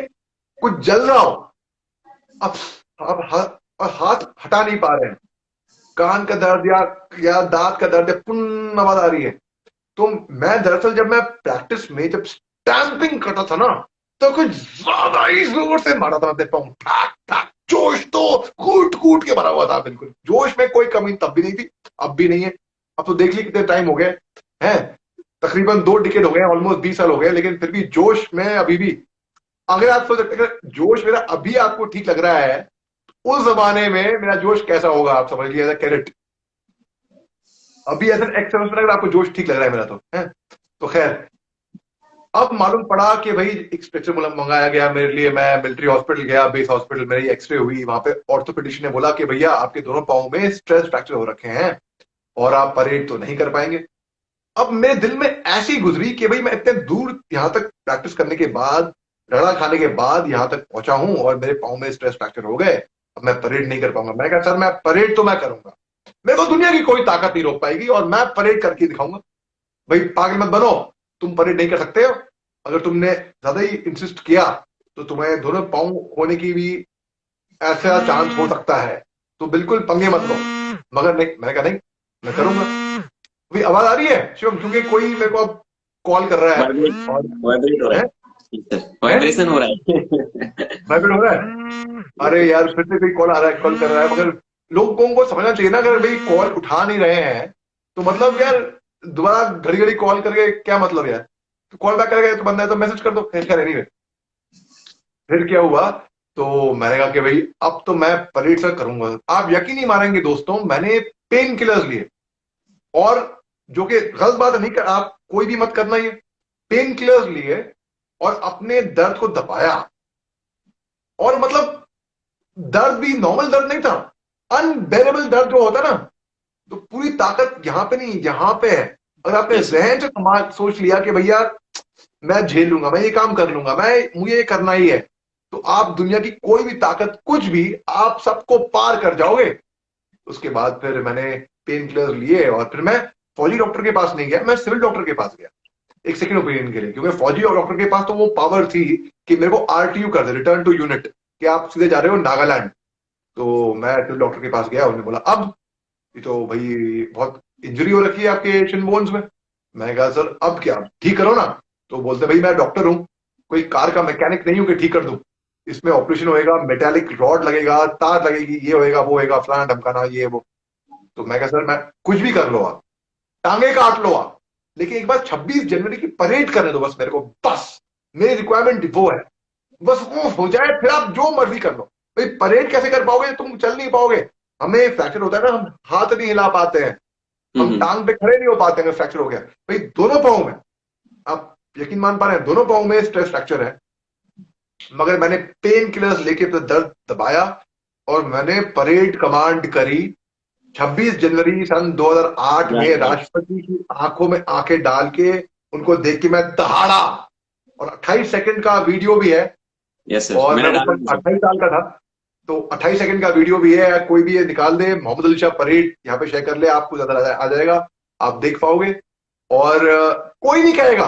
कुछ जल रहा हो, अब अब हाथ हटा नहीं पा रहे हैं, कान का दर्द या दांत का दर्द, या पुन आवाज आ रही है। तो मैं दरअसल जब मैं प्रैक्टिस में जब स्टैंपिंग करता था ना, तो कुछ ज्यादा ही जोर से मारा था अपने पाँव, ठाक ठाक। जोश तो कूट कूट के भरा हुआ था, बिल्कुल जोश में कोई कमी तब भी नहीं थी, अब भी नहीं है। अब तो देख ली कितने टाइम हो गए हैं, तकरीबन 2 डिकेड हो गए, ऑलमोस्ट 20 साल हो गए, लेकिन फिर भी जोश में अभी भी। अगर आप सोच सकते हैं जोश मेरा अभी आपको ठीक लग रहा है, उस जमाने में मेरा जोश कैसा होगा आप समझ लीजिए, कैरेट। अभी ऐसा एक्सर्विस में अगर आपको जोश ठीक लग रहा है मेरा, तो है। तो खैर, अब मालूम पड़ा कि भाई एक स्ट्रेचर मंगाया गया मेरे लिए। मैं मिलिट्री हॉस्पिटल गया, बेस हॉस्पिटल, मेरी एक्सरे हुई। वहां पे ऑर्थोपेडिशियन ने बोला कि भैया आपके दोनों पाँव में स्ट्रेस फ्रैक्चर हो रखे हैं और आप परेड तो नहीं कर पाएंगे। अब मेरे दिल में ऐसी गुजरी कि भाई मैं इतने दूर यहां तक प्रैक्टिस करने के बाद, रड़ा खाने के बाद यहां तक पहुंचा हूं और मेरे पाँव में स्ट्रेस फ्रैक्चर हो गए, अब मैं परेड नहीं कर पाऊंगा। मैंने कहा सर मैं परेड तो मैं करूंगा, मेरे को दुनिया की कोई ताकत नहीं रोक पाएगी और मैं परेड करके दिखाऊंगा। भाई पागल मत बनो, तुम परेड नहीं कर सकते हो। अगर तुमने ज्यादा ही इंसिस्ट किया तो तुम्हें दोनों पाँव होने की भी ऐसा चांस हो सकता है, तो बिल्कुल पंगे मत लो। मगर नहीं, मैंने कहा नहीं, मैं करूंगा। अभी आवाज आ रही है शिवम, क्योंकि कोई मेरे को अब कॉल कर रहा है और वाइब्रेट हो रहा है, है, वाइब्रेशन हो रहा है। वाइब्रेट हो रहा है। अरे यार फिर से कोई कॉल आ रहा है, कॉल कर रहा है। मगर लोगों को समझना चाहिए ना, अगर भाई कॉल उठा नहीं रहे हैं तो मतलब यार दोबारा घड़ी घड़ी कॉल करके क्या मतलब यार। तो कॉल बैक करेगा तो बंदा है तो मैसेज कर दो, खैर एनीवे। फिर क्या हुआ, तो मैंने कहा कि भाई अब तो मैं परेड सर करूंगा। आप यकीन नहीं मारेंगे दोस्तों, मैंने पेन किलर्स लिए, और जो कि गलत बात है, नहीं कर, आप कोई भी मत करना ये। पेन किलर्स लिए और अपने दर्द को दबाया, और मतलब दर्द भी नॉर्मल दर्द नहीं था, अनबेरेबल दर्द जो होता ना। तो पूरी ताकत यहां पे नहीं, यहां पे है। अगर आपने Yes, जहन से समाज सोच लिया कि भैया मैं झेल लूंगा, मैं ये काम कर लूंगा, मुझे ये करना ही है, तो आप दुनिया की कोई भी ताकत, कुछ भी, आप सबको पार कर जाओगे। उसके बाद फिर मैंने पेन किलर लिए और फिर मैं फौजी डॉक्टर के पास नहीं गया, मैं सिविल डॉक्टर के पास गया एक सेकंड ओपिनियन के लिए, क्योंकि फौजी और डॉक्टर के पास तो वो पावर थी कि मेरे को RTU कर दे, रिटर्न टू यूनिट, कि आप सीधे जा रहे हो नागालैंड। तो मैं सिविल डॉक्टर के पास गया, उन्होंने बोला अब ये तो भाई बहुत इंजरी हो रखी है आपके शिन बोन्स में। मैं कहा सर अब क्या, ठीक करो ना। तो बोलते भाई मैं डॉक्टर हूं, कोई कार का मैकेनिक नहीं हूं कि ठीक कर दूं। इसमें ऑपरेशन होएगा, मेटालिक रॉड लगेगा, तार लगेगी, ये होएगा वो होएगा, फलाना ढमकाना ये वो। तो मैं कहा सर मैं कुछ भी कर लो आप, टांगे काट लो आप, लेकिन एक बार 26 जनवरी की परेड करने दो बस मेरे को, बस मेरी रिक्वायरमेंट वो है, बस वो हो जाए, फिर आप जो मर्जी कर लो। भाई परेड कैसे कर पाओगे, तुम चल नहीं पाओगे, हमें फ्रैक्चर होता है ना, हम हाथ नहीं हिला पाते हैं, हम टांग पे खड़े नहीं हो पाते हैं, फ्रैक्चर हो गया। भाई दोनों पाँव में, आप यकीन मान पा रहे हैं, दोनों पाँव में स्ट्रेस फ्रैक्चर है। मगर मैंने पेन किलर्स लेके तो दर्द दबाया और मैंने परेड कमांड करी। 26 जनवरी सन 2008 में राष्ट्रपति की आंखों में आंखें डाल के उनको देख के मैं दहाड़ा, और 28 सेकंड का वीडियो भी है। यस सर, और मैं मैंने उस डाला वक्त था। 28 साल का था, तो 28 सेकंड का वीडियो भी है, कोई भी ये निकाल दे, मोहम्मद अली शाह परेड यहाँ पे शेयर कर ले, आपको ज्यादा आ जाएगा, आप देख पाओगे। और कोई नहीं कहेगा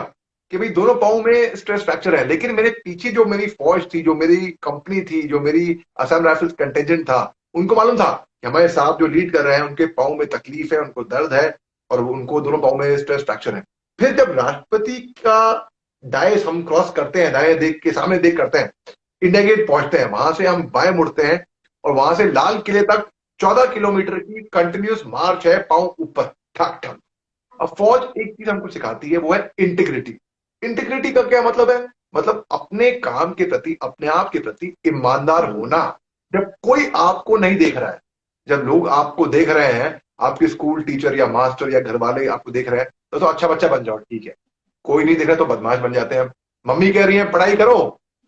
कि भाई दोनों पाँव में स्ट्रेस फ्रैक्चर है, लेकिन मेरे पीछे जो मेरी फौज थी, जो मेरी कंपनी थी, जो मेरी असम राइफल्स कंटेंजेंट था, उनको मालूम था कि हमारे साहब जो लीड कर रहे हैं उनके पाँव में तकलीफ है, उनको दर्द है और उनको दोनों पाँव में स्ट्रेस फ्रैक्चर है। फिर जब राष्ट्रपति का डायस हम क्रॉस करते हैं, दाएं देख के सामने देख करते हैं, इंडिया गेट पहुंचते हैं, वहां से हम बाएं मुड़ते हैं और वहां से लाल किले तक 14 किलोमीटर की कंटिन्यूस मार्च है, पांव ऊपर, ठक ठक। अब फौज एक चीज हमको सिखाती है, वो है इंटीग्रिटी। इंटीग्रिटी का क्या मतलब है, मतलब अपने काम के प्रति, अपने आप के प्रति ईमानदार होना। जब कोई आपको नहीं देख रहा है, जब लोग आपको देख रहे हैं, आपके स्कूल टीचर या मास्टर या घर वाले आपको देख रहे हैं, तो अच्छा बच्चा बन जाओ, ठीक है। कोई नहीं दिख रहा तो बदमाश बन जाते हैं। मम्मी कह रही है पढ़ाई करो,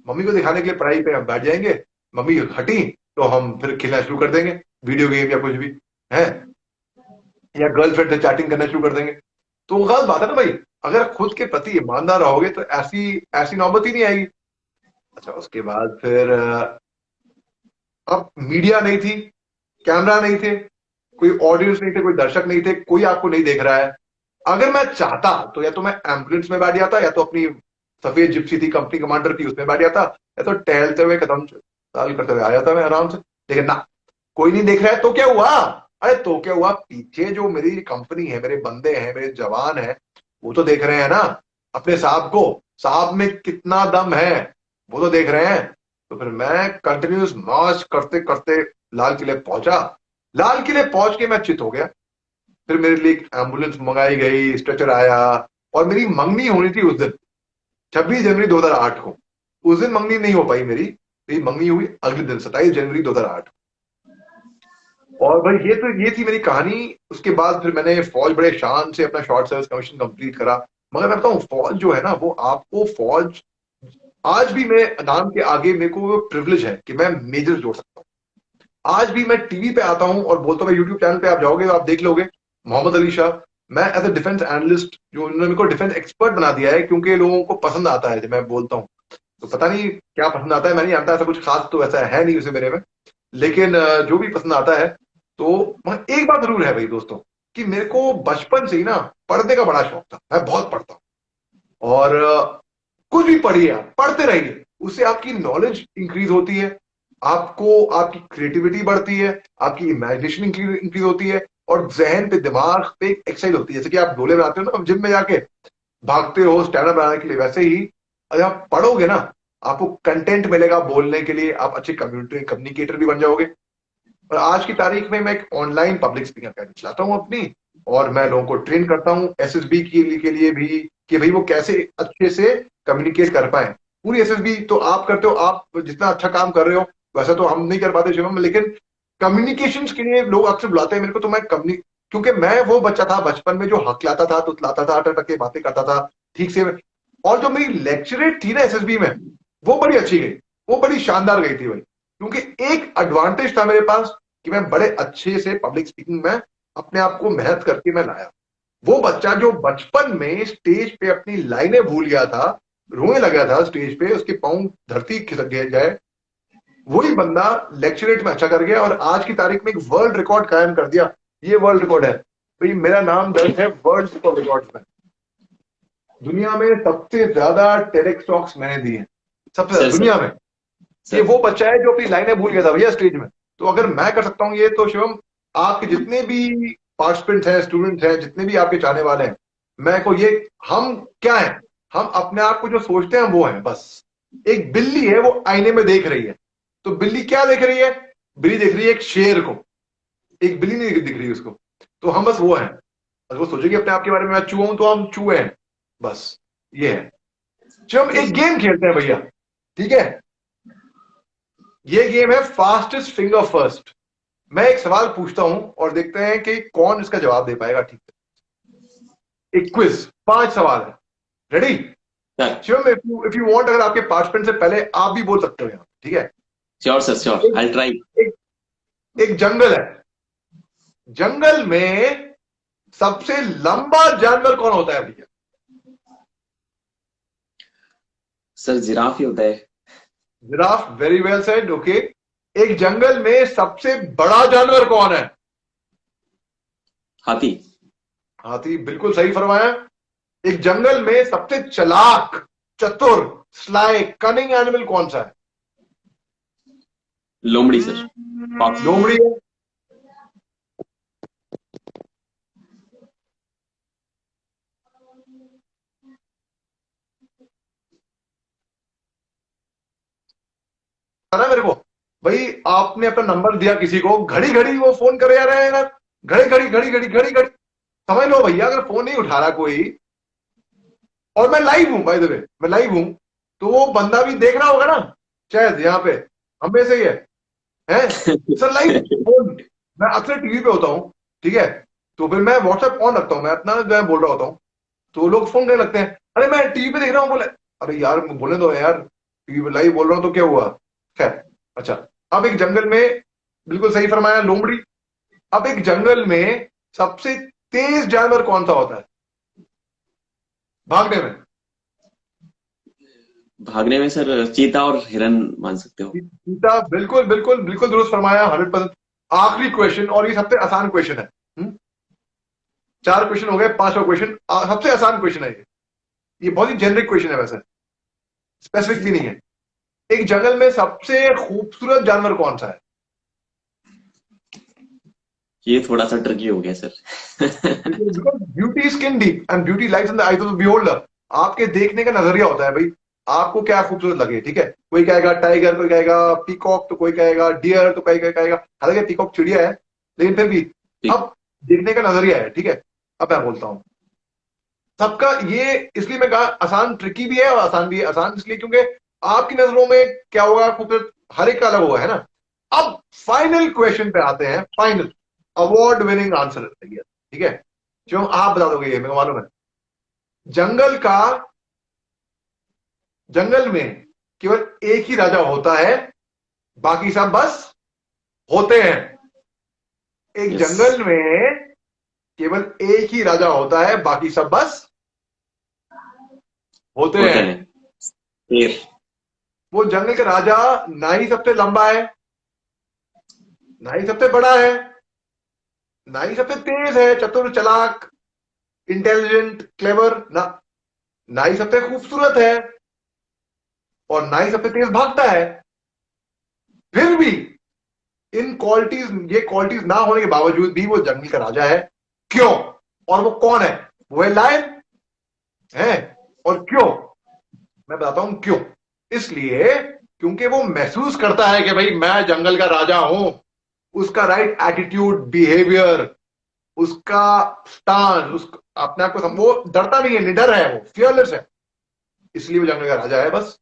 मम्मी को दिखाने के लिए पढ़ाई पे हम बैठ जाएंगे, मम्मी हटी तो हम फिर खेलना शुरू कर देंगे, वीडियो गेम या कुछ भी है, या गर्लफ्रेंड से चैटिंग करना शुरू कर देंगे। तो गलत बात है ना भाई। अगर खुद के प्रति ईमानदार रहोगे तो ऐसी ऐसी नौबत ही नहीं आएगी। अच्छा, उसके बाद फिर अब मीडिया नहीं थी, कैमरा नहीं थे, कोई ऑडियंस नहीं थे, कोई दर्शक नहीं थे, कोई आपको नहीं देख रहा है। अगर मैं चाहता तो या तो मैं एम्बुलेंस में बैठ जाता, या तो अपनी सफेद जिप्सी थी कंपनी कमांडर की उसमें बैठ जाता, या तो टहलते हुए कदम ताल करते हुए आ जाता मैं आराम से। लेकिन ना, कोई नहीं देख रहा है तो क्या हुआ? अरे तो क्या हुआ, पीछे जो मेरी कंपनी है, मेरे बंदे हैं, मेरे जवान हैं, वो तो देख रहे हैं ना अपने साहब को, साहब में कितना दम है वो तो देख रहे हैं। तो फिर मैं कंटिन्यूस मार्च करते करते लाल किले पहुंचा। लाल किले पहुंच के मैं चित हो गया। फिर मेरे लिए एक एम्बुलेंस मंगाई गई, स्ट्रेचर आया, और मेरी मंगनी होनी थी उस दिन 26 जनवरी 2008 को। उस दिन मंगनी नहीं हो पाई मेरी मंगनी हुई अगले दिन 27 जनवरी 2008। और भाई ये थी मेरी कहानी। उसके बाद फिर मैंने फौज बड़े शान से अपना शॉर्ट सर्विस कमीशन कंप्लीट करा। मगर मैं बताऊं, फौज जो है ना, वो आपको फौज आज भी, मैं नाम के आगे मेरे को प्रिविलेज है कि मैं मेजर जोड़ सकता हूं। आज भी मैं टीवी पे आता हूं और बोलता हूं, यूट्यूब चैनल पे आप जाओगे तो आप देख लोगे, मोहम्मद अली शाह, मैं एज ए डिफेंस एनालिस्ट, जो उन्होंने मेरे को डिफेंस एक्सपर्ट बना दिया है, क्योंकि लोगों को पसंद आता है जब मैं बोलता हूँ। तो पता नहीं क्या पसंद आता है, मैं नहीं जानता, ऐसा कुछ खास तो ऐसा है नहीं उसे मेरे में। लेकिन जो भी पसंद आता है, तो मगर एक बात जरूर है भाई दोस्तों, कि मेरे को बचपन से ही ना पढ़ने का बड़ा शौक था। मैं बहुत पढ़ता हूँ, और कुछ भी पढ़िए, आप पढ़ते रहिए, उससे आपकी नॉलेज इंक्रीज होती है, आपको आपकी क्रिएटिविटी बढ़ती है, आपकी इमेजिनेशन इंक्रीज होती है, और जहन पे, दिमाग पे एक्सरसाइज होती है। जैसे कि आप डोले बनाते हो ना जिम में जाके, भागते हो स्टैंडअप बनाने के लिए, वैसे ही अगर आप पढ़ोगे ना, आपको कंटेंट मिलेगा बोलने के लिए, आप अच्छे कम्युनिकेटर भी बन जाओगे। और आज की तारीख में मैं एक ऑनलाइन पब्लिक स्पीकर अकेडमी चलाता हूँ अपनी, और मैं लोगों को ट्रेन करता हूँ एसएसबी के लिए भी, कि भाई वो कैसे अच्छे से कम्युनिकेट कर पाए। पूरी एसएसबी तो आप करते हो, आप जितना अच्छा काम कर रहे हो वैसा तो हम नहीं कर पाते शिवम, लेकिन कम्युनिकेशंस के लिए लोग अक्सर बुलाते हैं मेरे को। तो मैं क्योंकि मैं वो बच्चा था बचपन में जो हकलाता था, तुतलाता था, टटके बातें करता था ठीक से। और जो मेरी लेक्चरेट थी ना एसएसबी में, वो बड़ी अच्छी गई, वो बड़ी शानदार गई थी भाई। क्योंकि एक एडवांटेज था मेरे पास कि मैं बड़े अच्छे से पब्लिक स्पीकिंग में अपने आप को मेहनत करके मैं लाया। वो बच्चा जो बचपन में स्टेज पे अपनी लाइनें भूल गया था, रोने लगा था स्टेज पे, उसके पांव धरती खिसक गए, वही बंदा लेक्चरेट में अच्छा कर गया, और आज की तारीख में एक वर्ल्ड रिकॉर्ड कायम कर दिया। ये वर्ल्ड रिकॉर्ड है भाई, मेरा नाम दर्ज है वर्ल्ड रिकॉर्ड में। दुनिया में सबसे ज्यादा टेडेक्स टॉक्स मैंने दिए हैं, सबसे ज्यादा सर दुनिया में। ये वो बच्चा है जो अपनी लाइनें भूल गया था भैया स्टेज में। तो अगर मैं कर सकता हूँ ये, तो शिवम, आपके जितने भी पार्टिसिपेंट्स हैं, स्टूडेंट्स हैं, जितने भी आपके चाहने वाले हैं, मैं को ये, हम क्या है, हम अपने आप को जो सोचते हैं वो है बस। एक बिल्ली है, वो आईने में देख रही है, तो बिल्ली क्या देख रही है? बिल्ली देख रही है एक शेर को, एक बिल्ली नहीं दिख रही उसको। तो हम बस वो हैं। अगर वो सोचेगी अपने आप के बारे में मैं चूहा हूं, तो हम चूहे हैं, बस ये है। चलो हम एक गेम खेलते हैं भैया, ठीक है? ये गेम है फास्टेस्ट फिंगर फर्स्ट। मैं एक सवाल पूछता हूं और देखते हैं कि कौन इसका जवाब दे पाएगा ठीक से। एक क्विज, 5 सवाल है। Ready Shivam? If you want, अगर आपके पार्टिसिपेंट से पहले आप भी बोल सकते हो यहाँ, ठीक है? Sure sir, sure, I try. एक जंगल है, जंगल में सबसे लंबा जानवर कौन होता है भैया? सर जिराफ ही होता है। Giraffe, very well said, okay. एक जंगल में सबसे बड़ा जानवर कौन है? हाथी। हाथी, बिल्कुल सही फरमाया। एक जंगल में सबसे चालाक, चतुर, स्लाई, कनिंग एनिमल कौन सा है? लोमड़ी सर, फॉक्स। लोमड़ी है। ना मेरे को भाई, आपने अपना नंबर दिया किसी को, घड़ी घड़ी वो फोन करे जा रहे हैं यार, घड़ी घड़ी घड़ी घड़ी घड़ी घड़ी। समझ लो भैया, अगर फोन नहीं उठा रहा कोई, और मैं लाइव हूं, बाय द वे मैं लाइव हूं, तो वो बंदा भी देख रहा होगा ना, शायद यहाँ पे हमें से ही है सर लाइव फोन। मैं अक्सर टीवी पे होता हूँ, ठीक है? तो फिर मैं व्हाट्सएप ऑन रखता हूँ, मैं अपना जो है बोल रहा होता हूँ, तो लोग फोन करने लगते हैं। अरे मैं टीवी पे देख रहा हूँ, बोले अरे यार बोले दो यार, टीवी पे लाइव बोल रहा हूँ तो क्या हुआ। खैर अच्छा, अब एक जंगल में, बिल्कुल सही फरमाया लोमड़ी, अब एक जंगल में सबसे तेज जानवर कौन सा होता है भागने में? भागने में सर चीता और हिरन मान सकते हो। सीता, बिल्कुल बिल्कुल बिल्कुल दुरुस्त फरमाया, 100%। आखिरी क्वेश्चन, और ये सबसे आसान क्वेश्चन है। 4 क्वेश्चन हो गए, 5वां क्वेश्चन सबसे आसान क्वेश्चन है ये बहुत ही जेनरिक क्वेश्चन है, वैसे स्पेसिफिक भी नहीं है। एक जंगल में सबसे खूबसूरत जानवर कौन सा है? ये थोड़ा सा ट्रिकी हो गया sir. Beauty skin deep and beauty lies in the eyes of the beholder. आपके देखने का नजरिया होता है भाई, आपको क्या खूबसूरत लगे, ठीक है। कोई कहेगा टाइगर, कोई कहेगा पीकॉक, तो कोई कहेगा डियर, तो कोई कहेगा, हालांकि पीकॉक चिड़िया है लेकिन फिर भी अब देखने का नजरिया है, ठीक है। अब मैं बोलता हूं सबका ये, इसलिए मैं कहा आसान, ट्रिकी भी है और आसान भी है। आसान इसलिए क्योंकि आपकी नजरों में क्या होगा खूबसूरत, हर एक का अलग होगा, है ना। अब फाइनल क्वेश्चन पे आते हैं, फाइनल अवार्ड विनिंग आंसर, ठीक है, जो आप बता दोगे ये मेरे को मालूम है। जंगल का, जंगल में केवल एक ही राजा होता है, बाकी सब बस होते हैं। एक यस, जंगल में केवल एक ही राजा होता है, बाकी सब बस होते होते हैं। हैं। शेर। वो जंगल का राजा ना ही सबसे लंबा है, ना ही सबसे बड़ा है, ना ही सबसे तेज है, चतुर चालाक इंटेलिजेंट क्लेवर, ना, ना ही सबसे खूबसूरत है, और ना ही सबसे तेज भागता है। फिर भी इन क्वालिटीज, ये क्वालिटीज ना होने के बावजूद भी वो जंगल का राजा है। क्यों? और वो कौन है? वो है लायन है। और क्यों? मैं बताता हूं क्यों। इसलिए क्योंकि वो महसूस करता है कि भाई मैं जंगल का राजा हूं। उसका राइट एटीट्यूड, बिहेवियर, उसका स्टांस, उस अपने आप को वो डरता नहीं है, निडर है, वो फियरलेस है, इसलिए वो जंगल का राजा है बस।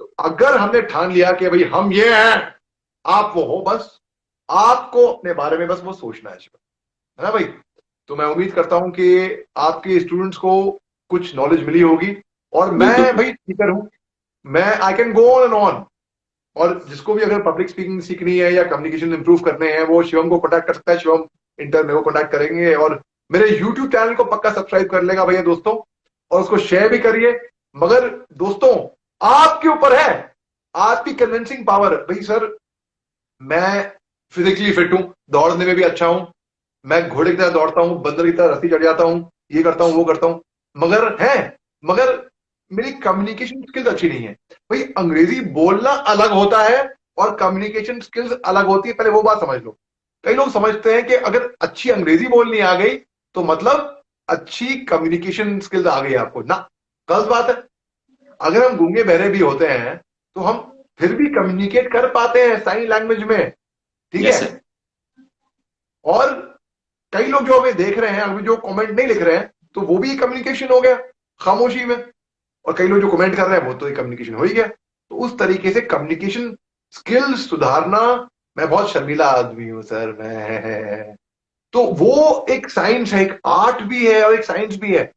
तो अगर हमने ठान लिया कि भाई हम ये हैं, आप वो हो, बस आपको अपने बारे में बस वो सोचना है ना भाई। तो मैं उम्मीद करता हूं कि आपके स्टूडेंट्स को कुछ नॉलेज मिली होगी, और मैं बिल्कुल। भाई टीचर हूं, मैं I can go on and on. और जिसको भी अगर पब्लिक स्पीकिंग सीखनी है या कम्युनिकेशन इंप्रूव करने हैं, वो शिवम को कॉन्टैक्ट कर सकता है, शिवम इंटर मेरे को कॉन्टैक्ट करेंगे। और मेरे यूट्यूब चैनल को पक्का सब्सक्राइब कर लेगा भैया दोस्तों, और उसको शेयर भी करिए। मगर दोस्तों आपके ऊपर है, आपकी कन्विंसिंग पावर। भाई सर मैं फिजिकली फिट हूं, दौड़ने में भी अच्छा हूं, मैं घोड़े की तरह दौड़ता हूं, बंदर की तरह रस्सी चढ़ जाता हूं, ये करता हूं वो करता हूं, मगर है, मगर मेरी कम्युनिकेशन स्किल्स अच्छी नहीं है। भाई अंग्रेजी बोलना अलग होता है और कम्युनिकेशन स्किल्स अलग होती है, पहले वो बात समझ लो। कई लोग समझते हैं कि अगर अच्छी अंग्रेजी बोलनी आ गई तो मतलब अच्छी कम्युनिकेशन स्किल्स आ गई आपको, ना, गलत बात है। अगर हम गूंगे बहरे भी होते हैं तो हम फिर भी कम्युनिकेट कर पाते हैं साइन लैंग्वेज में, ठीक यस है। सर। और कई लोग जो हमें देख रहे हैं, अभी जो कमेंट नहीं लिख रहे हैं, तो वो भी कम्युनिकेशन हो गया खामोशी में। और कई लोग जो कमेंट कर रहे हैं वो तो कम्युनिकेशन हो ही गया। तो उस तरीके से कम्युनिकेशन स्किल्स सुधारना, मैं बहुत शर्मीला आदमी हूं सर मैं, तो वो एक साइंस है, एक आर्ट भी है और एक साइंस भी है।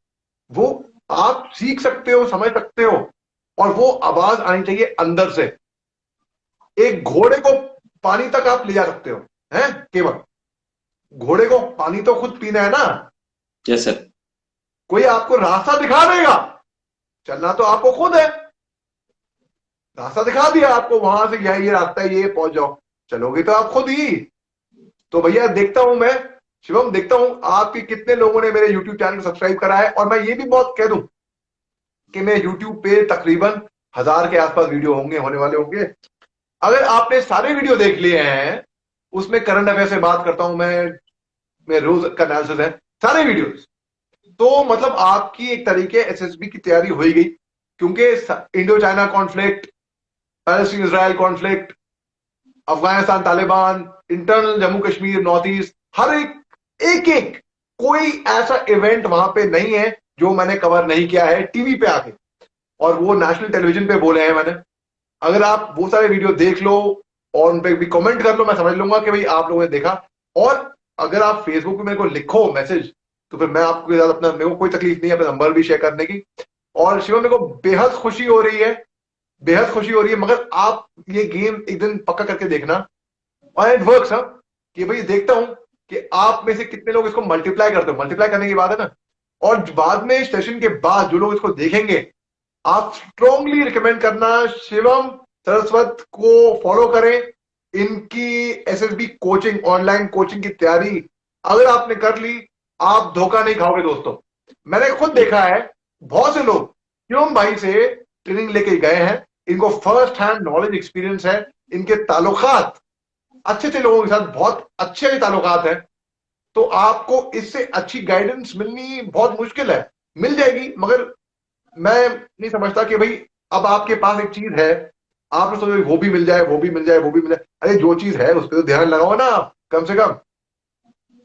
वो आप सीख सकते हो, समझ सकते हो, और वो आवाज आनी चाहिए अंदर से। एक घोड़े को पानी तक आप ले जा सकते हो, हैं केवल, घोड़े को पानी तो खुद पीना है ना, यस सर। कोई आपको रास्ता दिखा देगा, चलना तो आपको खुद है। रास्ता दिखा दिया आपको, वहां से ये रास्ता है, ये पहुंच जाओ, चलोगे तो आप खुद ही। तो भैया देखता हूं मैं, शिवम देखता हूं आपके कितने लोगों ने मेरे यूट्यूब चैनल को सब्सक्राइब करा है। और मैं ये भी बहुत कह दूं कि मेरे यूट्यूब पे तकरीबन 1000 के आसपास वीडियो होंगे, होने वाले होंगे। अगर आपने सारे वीडियो देख लिए हैं, उसमें करंट अफेयर से बात करता हूं मैं रोज का एनालिसिस है, सारे वीडियोस, तो मतलब आपकी एक तरीके एसएसबी की तैयारी हो ही गई। क्योंकि Indo China conflict, Palestine Israel conflict, Afghanistan Taliban, internal Jammu Kashmir north east, हर एक कोई ऐसा इवेंट वहां पे नहीं है जो मैंने कवर नहीं किया है टीवी पे आके, और वो नेशनल टेलीविजन पे बोले हैं मैंने। अगर आप वो सारे वीडियो देख लो और उन पे भी कमेंट कर लो, मैं समझ लूंगा कि भाई आप लोगों ने देखा। और अगर आप फेसबुक पे मेरे को लिखो मैसेज तो फिर मैं आपके साथ अपना, मेरे को कोई तकलीफ नहीं है अपना नंबर भी शेयर करने की। और शिवम मेरे को बेहद खुशी हो रही है, बेहद खुशी हो रही है, मगर आप ये गेम एक दिन पक्का करके देखना। और इट वर्क्स, हाँ, कि भाई देखता हूं कि आप में से कितने लोग इसको मल्टीप्लाई करते हो। मल्टीप्लाई करने की बात है ना, और बाद में सेशन के बाद जो लोग इसको देखेंगे, आप स्ट्रांगली रिकमेंड करना शिवम सरस्वत को फॉलो करें। इनकी एसएसबी कोचिंग, ऑनलाइन कोचिंग की तैयारी अगर आपने कर ली, आप धोखा नहीं खाओगे दोस्तों। मैंने खुद देखा है, बहुत से लोग शिवम भाई से ट्रेनिंग लेके गए हैं, इनको फर्स्ट हैंड नॉलेज एक्सपीरियंस है, इनके ताल्लुकात अच्छे अच्छे लोगों के साथ बहुत अच्छे ताल्लुकात हैं। तो आपको इससे अच्छी गाइडेंस मिलनी बहुत मुश्किल है, मिल जाएगी, मगर मैं नहीं समझता कि भाई अब आपके पास एक चीज है, आपने सोचो वो भी मिल जाए, वो भी मिल जाए, वो भी मिल जाए। अरे जो चीज है उस पर तो ध्यान लगाओ ना आप, कम से कम।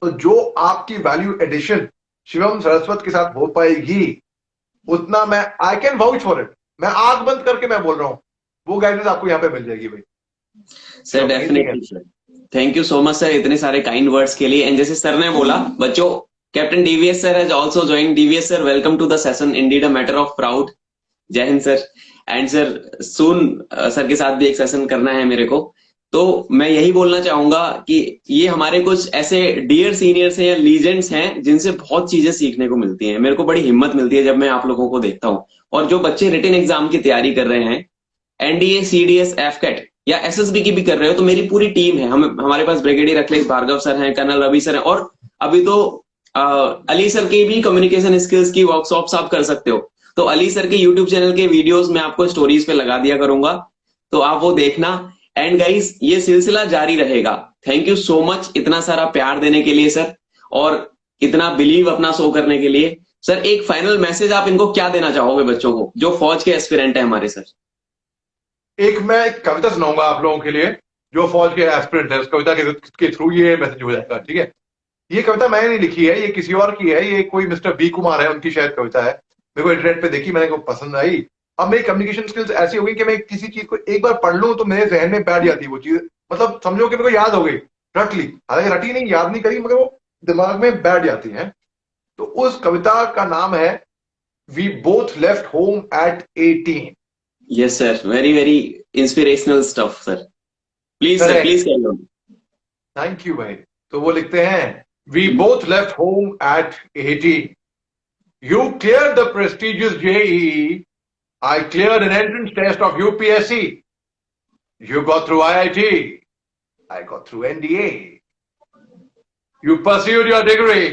तो जो आपकी वैल्यू एडिशन शिवम सरस्वत के साथ हो पाएगी, उतना मैं I can vouch for it, मैं आंख बंद करके मैं बोल रहा हूं, वो गाइडेंस आपको यहाँ पे मिल जाएगी भाई। Sir definitely sir, thank you so much sir इतने सारे काइंड वर्ड्स के लिए। एंड जैसे सर ने बोला बच्चों, captain DVS sir has also join. DVS sir, welcome to the session, indeed a matter of proud. Jai Hind sir. And sir सून sir के साथ भी एक सेशन करना है मेरे को। तो मैं यही बोलना चाहूंगा कि ये हमारे कुछ ऐसे डियर सीनियर्स हैं या लीजेंड्स हैं जिनसे बहुत चीजें सीखने को मिलती हैं। मेरे को बड़ी हिम्मत मिलती है जब मैं आप लोगों को देखता हूँ। और जो बच्चे रिटन एग्जाम की तैयारी कर रहे हैं, एनडीए, सीडीएस, एफकेट या एसएसबी की भी कर रहे हो, तो मेरी पूरी टीम है। हमारे पास ब्रिगेडियर अखिलेश भार्गव सर हैं, कर्नल रवि सर हैं, और अभी तो अली सर की भी कम्युनिकेशन स्किल्स की वर्कशॉप्स आप कर सकते हो। तो अली सर के यूट्यूब चैनल के वीडियोस मैं आपको स्टोरीज पे लगा दिया करूंगा, तो आप वो देखना। एंड गाइस, ये सिलसिला जारी रहेगा। थैंक यू सो मच इतना सारा प्यार देने के लिए सर, और इतना बिलीव अपना शो करने के लिए। सर एक फाइनल मैसेज आप इनको क्या देना चाहोगे बच्चों को जो फौज के एस्पिरेंट है हमारे सर? एक मैं एक कविता सुनाऊंगा आप लोगों के लिए, जो फौज के एस्पिरेंट है, उस कविता के थ्रू ये मैसेज हो जाएगा, ठीक है। ये कविता मैंने नहीं लिखी है, ये किसी और की है, ये कोई मिस्टर बी कुमार है, उनकी शायद कविता है। मेरे को इंटरनेट पे देखी, मैंने को पसंद आई। अब मेरी कम्युनिकेशन स्किल्स ऐसी हो गई कि मैं किसी चीज को एक बार पढ़ लूं तो मेरे जहन में बैठ जाती है वो चीज, मतलब समझो कि मेरे को याद हो गई, रट ली, हालांकि रटी नहीं, याद नहीं करी, मगर वो दिमाग में बैठ जाती है। तो उस कविता का नाम है we both left home at 18। Yes sir, very very inspirational stuff sir. Please sir, please carry on. Thank you भाई। तो वो लिखते हैं, we both left home at 18। You cleared the prestigious JEE. I cleared an entrance test of UPSC. You got through IIT. I got through NDA. You pursued your degree.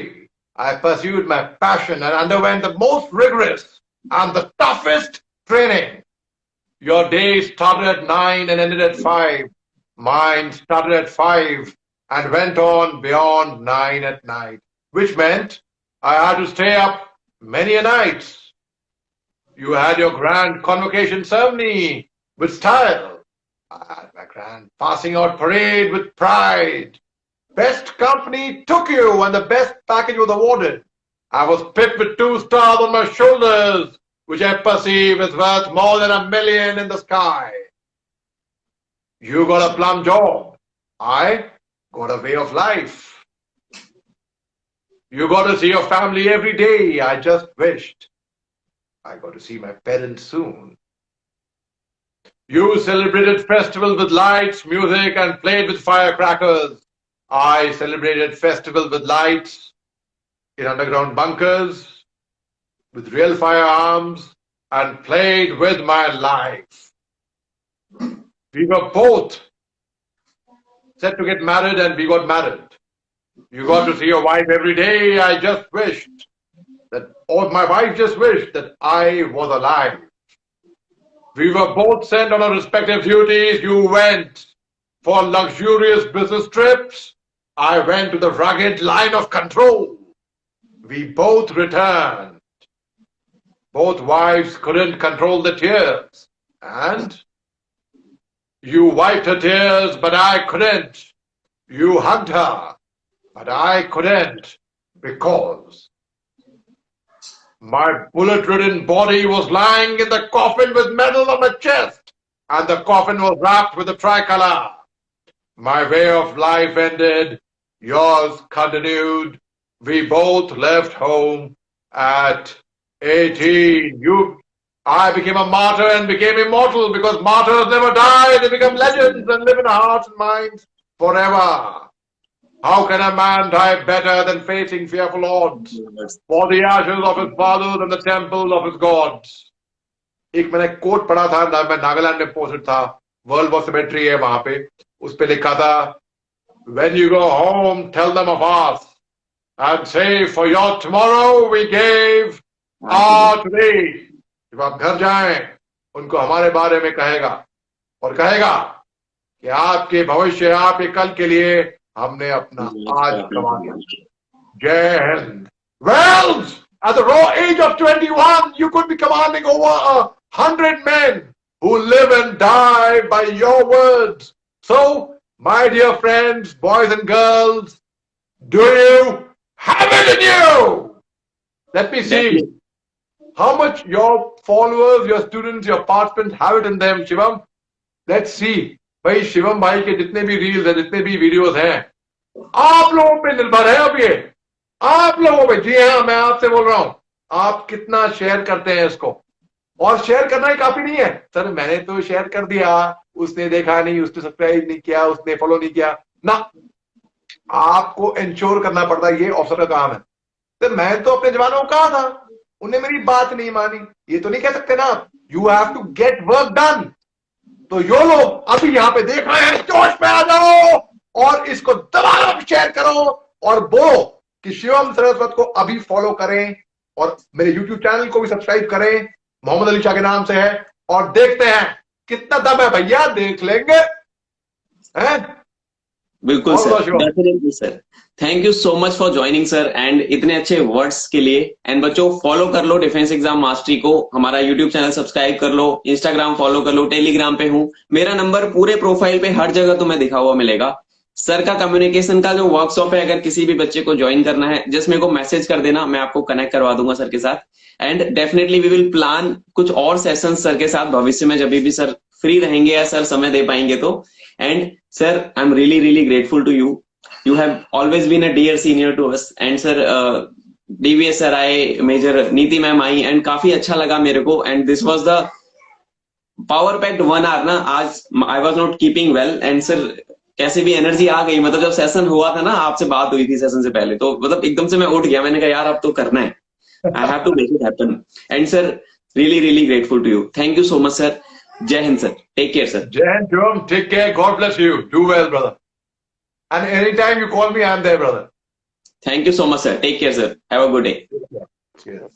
I pursued my passion and underwent the most rigorous and the toughest training. Your day started at 9 and ended at 5. Mine started at 5 and went on beyond 9 at night, which meant I had to stay up many a nights. You had your grand convocation ceremony with style. I had my grand passing out parade with pride. Best company took you and the best package was awarded. I was pipped with 2 stars on my shoulders, which I perceive is worth more than $1 million in the sky. You got a plum job. I got a way of life. You got to see your family every day. I just wished I got to see my parents soon. You celebrated festivals with lights, music, and played with firecrackers. I celebrated festivals with lights in underground bunkers, with real firearms, and played with my life. We were both set to get married, and we got married. You got to see your wife every day. I just wished that, or my wife just wished that I was alive. We were both sent on our respective duties. You went for luxurious business trips. I went to the rugged line of control. We both returned. Both wives couldn't control the tears. And you wiped her tears, but I couldn't. You hugged her, but I couldn't, because my bullet-ridden body was lying in the coffin with medals on my chest, and the coffin was wrapped with the tricolor. My way of life ended, yours continued. we both left home at 18. I became a martyr and became immortal because martyrs never die. They become legends and live in our hearts and minds forever. How can a man die better than facing fearful odds for the ashes of his fathers and the temple of his gods? एक मैंने coat पढ़ा था, मैं नागालैंड में posted था, world war symmetry है वहां पे, उस पे लिखा था, when you go home tell them of us and say for your tomorrow we gave our today. जब आप घर जाएं उनको हमारे बारे में कहेगा और कहेगा कि आपके भविष्य, आपके कल के लिए हमने अपना आज कमा लिया. जय Hind. Well, at the raw age of 21, you could be commanding over 100 men who live and die by your words. So, my dear friends, boys and girls, do you have it in you? Let me see how much your followers, your students, your participants have it in them, Shivam. Let's see. भाई शिवम भाई के जितने भी reels हैं, जितने भी videos हैं, आप लोगों पे निर्भर है अब ये. आप लोगों पे, जी हाँ, मैं आपसे बोल रहा हूं, आप कितना शेयर करते हैं इसको. और शेयर करना ही काफी नहीं है. सर मैंने तो शेयर कर दिया, उसने देखा नहीं, उसने सब्सक्राइब नहीं किया, उसने फॉलो नहीं किया ना. आपको इंश्योर करना पड़ता है, ये ऑफिसर का काम है. तो मैं तो अपने जवानों को कहा था, उन्हें मेरी बात नहीं मानी. ये तो नहीं कह सकते ना आप, you have to get work done. तो यो लोग अभी यहाँ पे देख रहे हैं, जोश में आ जाओ और इसको दबाओ, शेयर करो और बोलो कि शिवम सरस्वत को अभी फॉलो करें और मेरे YouTube चैनल को भी सब्सक्राइब करें. मोहम्मद अली शाह के नाम से है और देखते हैं कितना दम है भैया, देख लेंगे. बिल्कुल sir, definitely sir. Thank you so much for joining sir and इतने अच्छे वर्ड्स के लिए. एंड बच्चों फॉलो कर लो डिफेंस एग्जाम मास्टरी को, हमारा यूट्यूब चैनल सब्सक्राइब कर लो, इंस्टाग्राम फॉलो कर लो, टेलीग्राम पे हूँ, मेरा नंबर पूरे प्रोफाइल पे हर जगह तुम्हें दिखा हुआ मिलेगा. सर का कम्युनिकेशन का जो वर्कशॉप है, अगर किसी भी बच्चे को ज्वाइन करना है, जस्ट मेरे को मैसेज कर देना, मैं आपको कनेक्ट करवा दूंगा सर के साथ. And definitely we will plan कुछ और सेशन सर के साथ भविष्य में, जब भी सर फ्री रहेंगे या सर समय दे पाएंगे तो. And sir I am really grateful to you. You have always been a dear senior to us. And sir, DVS sir आए, मेजर नीति मैम आई, एंड काफी अच्छा लगा मेरे को. And this was the power packed 1 hour ना. आज I was not keeping well and sir कैसे भी एनर्जी आ गई. मतलब जब सेशन हुआ था ना, आपसे बात हुई थी सेशन से पहले, तो मतलब एकदम से मैं उठ गया. मैंने कहा यार अब तो करना है, I have to make it happen. And sir really grateful to you. Thank you so much sir. Jai Hind sir. Take care sir. Jai Hind Shivam. Take care. God bless you. Do well brother. And anytime you call me, I am there, brother. Thank you so much, sir. Take care, sir. Have a good day. Cheers.